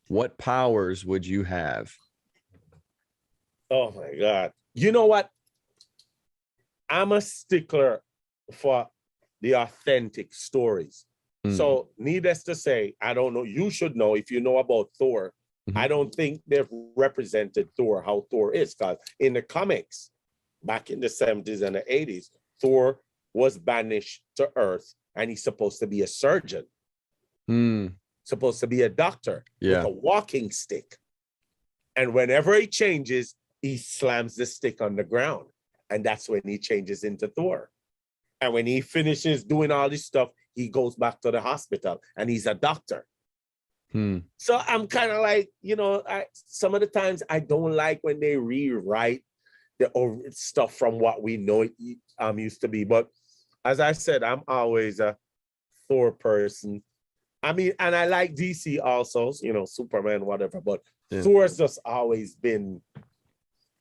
what powers would you have? Oh my God. You know what? I'm a stickler for the authentic stories. So needless to say, I don't know, you should know if you know about Thor. I don't think they've represented Thor how Thor is, because in the comics, back in the 70s and the 80s, Thor was banished to Earth, and he's supposed to be a surgeon, supposed to be a doctor with a walking stick. And whenever he changes, he slams the stick on the ground. And that's when he changes into Thor. And when he finishes doing all this stuff, he goes back to the hospital and he's a doctor. So I'm kind of like, you know, some of the times I don't like when they rewrite the stuff from what we know it used to be. But as I said, I'm always a Thor person. I mean, and I like DC also, you know, Superman, whatever. But Thor's just always been,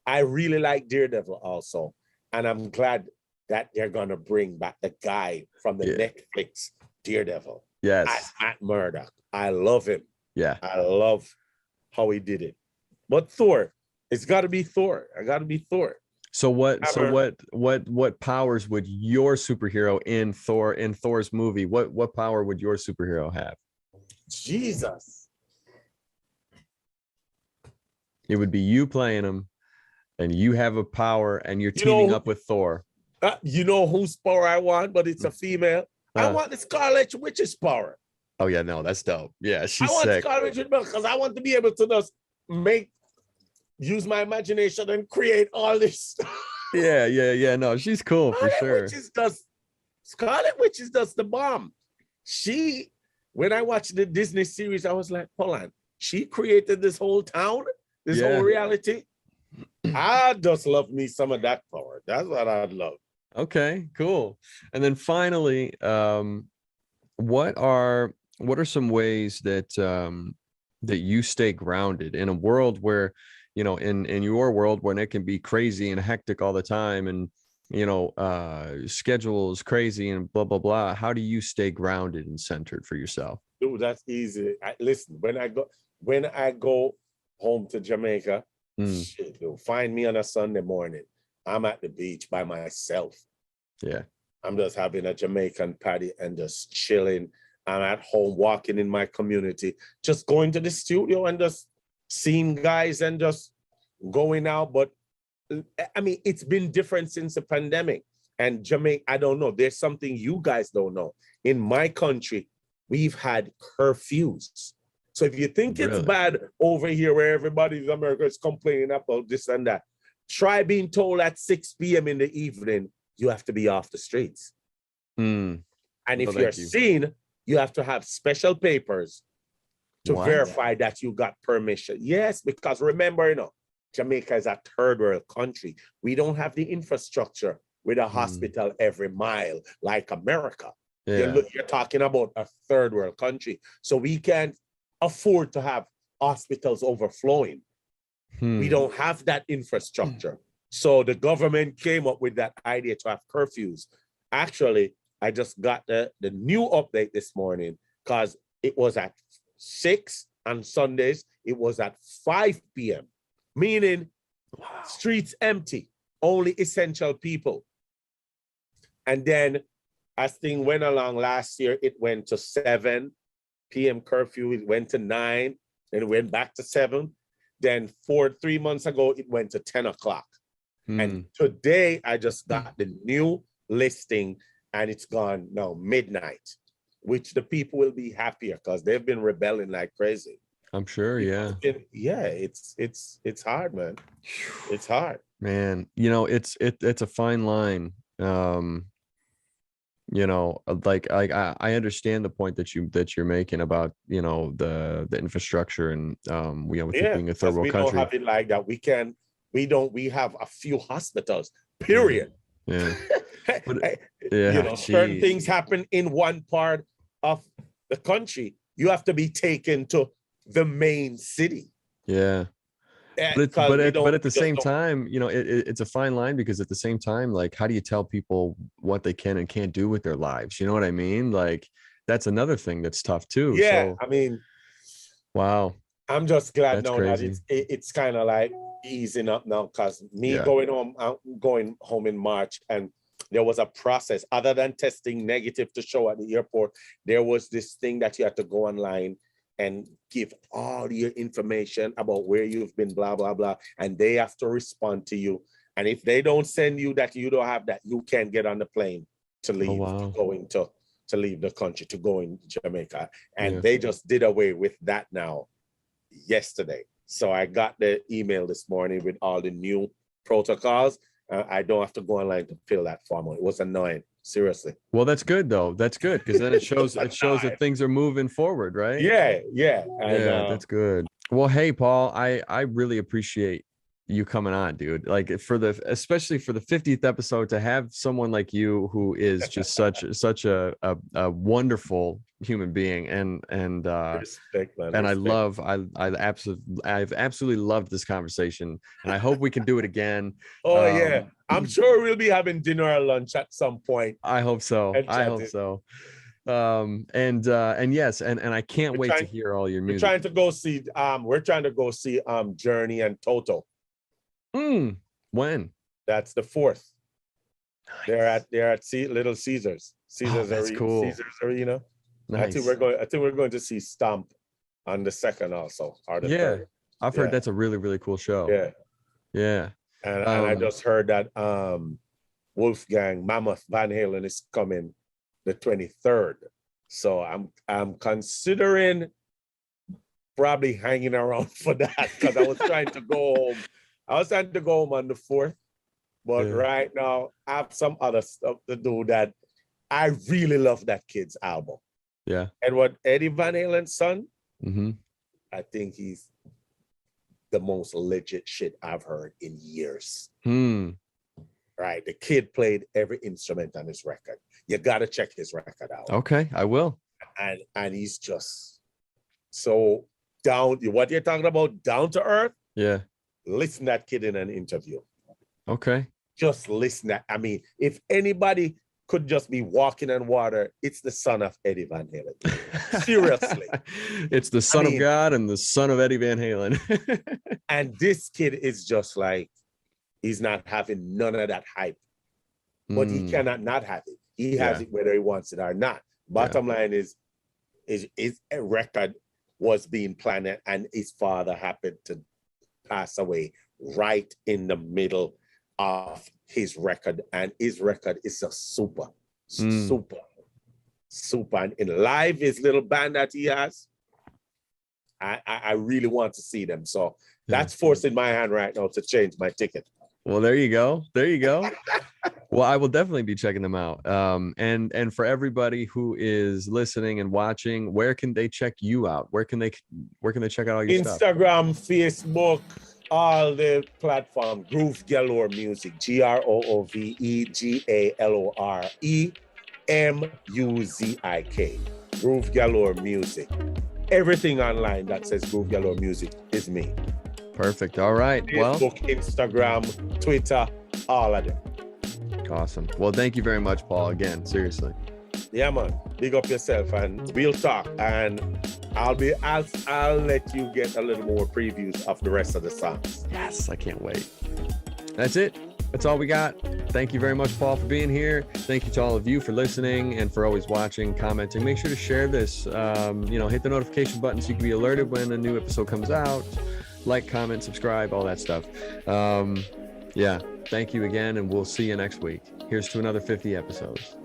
I really like Daredevil also. And I'm glad that they're going to bring back the guy from the Netflix Daredevil. Yes. Matt Murdock. I love him. Yeah. I love how he did it. But Thor, it's got to be Thor. I got to be Thor. So what powers would your superhero in Thor's movie? What power would your superhero have? Jesus. It would be you playing him, And you have a power, and you're You know teaming who- up with Thor. You know whose power I want, but it's a female. I want the Scarlet Witch's power. Oh yeah, no, that's dope. Yeah, she's I want sick. Scarlet Witch because I want to be able to just use my imagination and create all this. Yeah. No, she's cool for sure. Scarlet Witch is just the bomb. When I watched the Disney series, I was like, hold on, she created this whole town, this whole reality. I just love me some of that power. That's what I'd love. Okay, cool. And then finally, what are some ways that that you stay grounded in a world where, you know, in your world when it can be crazy and hectic all the time, and you know, schedule is crazy and blah blah blah. How do you stay grounded and centered for yourself? Dude, that's easy. Listen, when I go home to Jamaica, shit, dude, find me on a Sunday morning. I'm at the beach by myself. Yeah. I'm just having a Jamaican party and just chilling. I'm at home walking in my community, just going to the studio and just seeing guys and just going out. But I mean, it's been different since the pandemic. And Jamaica, I don't know. There's something you guys don't know. In my country, we've had curfews. So if you think it's bad over here where everybody in America is complaining about this and that, try being told at 6 p.m. in the evening, you have to be off the streets. And if you're seen, you have to have special papers to verify that you got permission. Yes, because remember, you know, Jamaica is a third world country. We don't have the infrastructure with a hospital every mile like America. Yeah. You're talking about a third world country. So we can't afford to have hospitals overflowing. We don't have that infrastructure. So the government came up with that idea to have curfews. Actually, I just got the new update this morning because it was at 6 on Sundays. It was at 5 p.m., meaning streets empty, only essential people. And then as things went along last year, it went to 7 p.m. curfew. It went to 9, and it went back to 7. Then 3 months ago, it went to 10 o'clock. And today I just got the new listing and it's gone now midnight, which the people will be happier because they've been rebelling like crazy. I'm sure. Yeah. It's hard, man. It's hard, man. You know, it's a fine line. You know, like I understand the point that you're making about, you know, the infrastructure and with it being a third world country. We don't have it like that. We have a few hospitals, period. Yeah. But, you know, certain things happen in one part of the country. You have to be taken to the main city. Yeah. But at the same time, you know, it's a fine line because at the same time, like, how do you tell people what they can and can't do with their lives? You know what I mean? Like, that's another thing that's tough too. Yeah. So, I mean, wow. I'm just glad now crazy. that it's kind of like easing up now because going home in March, and there was a process other than testing negative to show at the airport. There was this thing that you had to go online and give all your information about where you've been, blah, blah, blah. And they have to respond to you. And if they don't send you that, you don't have that, you can't get on the plane to leave, to leave the country, to go in Jamaica. And they just did away with that now yesterday. So I got the email this morning with all the new protocols. I don't have to go online to fill that form. It was annoying, seriously. Well, that's good though. That's good because then it shows that things are moving forward, right? Yeah. That's good. Well, hey, Paul, I really appreciate you coming on, dude. Like especially for the 50th episode, to have someone like you who is just such a wonderful human being and respect, man, and respect. I've absolutely loved this conversation, and I hope we can do it again. Oh yeah, I'm sure we'll be having dinner or lunch at some point. I hope so. And yes, and I can't wait to hear all your music. We're trying to go see Journey and Toto. When? That's the 4th. Nice. They're at Little Caesars. That's cool. Caesars Arena. Nice. I think we're going to see Stomp on the 2nd also. I've heard that's a really, really cool show. Yeah. And I just heard that Wolfgang Mammoth Van Halen is coming the 23rd. So I'm considering probably hanging around for that because I was trying to go home. I was trying to go home on the 4th, but right now I have some other stuff to do that I really love that kid's album. Yeah. And what Eddie Van Halen's son, mm-hmm. I think he's the most legit shit I've heard in years. Right. The kid played every instrument on his record. You got to check his record out. Okay, I will. And he's just so down. What you're talking about, down to earth? Yeah. Listen to that kid in an interview. Okay. Just listen. I mean, if anybody could just be walking on water, it's the son of Eddie Van Halen. Seriously. It's the son of God and the son of Eddie Van Halen. And this kid is just like, he's not having none of that hype. But he cannot not have it. He has it whether he wants it or not. Bottom line is a record was being planned and his father happened to pass away right in the middle of his record, and his record is a super. And in live, his little band that he has, I really want to see them. So that's forcing my hand right now to change my ticket. Well, there you go. There you go. Well, I will definitely be checking them out. And for everybody who is listening and watching, where can they check you out? Where can they check out all your stuff? Instagram, Facebook, all the platform. Groove Galore Music. GrooveGaloreMuzik. Groove Galore Music. Everything online that says Groove Galore Music is me. Perfect. All right. Facebook, Instagram, Twitter, all of them. Awesome. Well, thank you very much, Paul. Again, seriously. Yeah, man. Big up yourself, and we'll talk. And I'll let you get a little more previews of the rest of the songs. Yes, I can't wait. That's it. That's all we got. Thank you very much, Paul, for being here. Thank you to all of you for listening and for always watching, commenting. Make sure to share this. Hit the notification button so you can be alerted when a new episode comes out. Like, comment, subscribe, all that stuff. Thank you again, and we'll see you next week. Here's to another 50 episodes.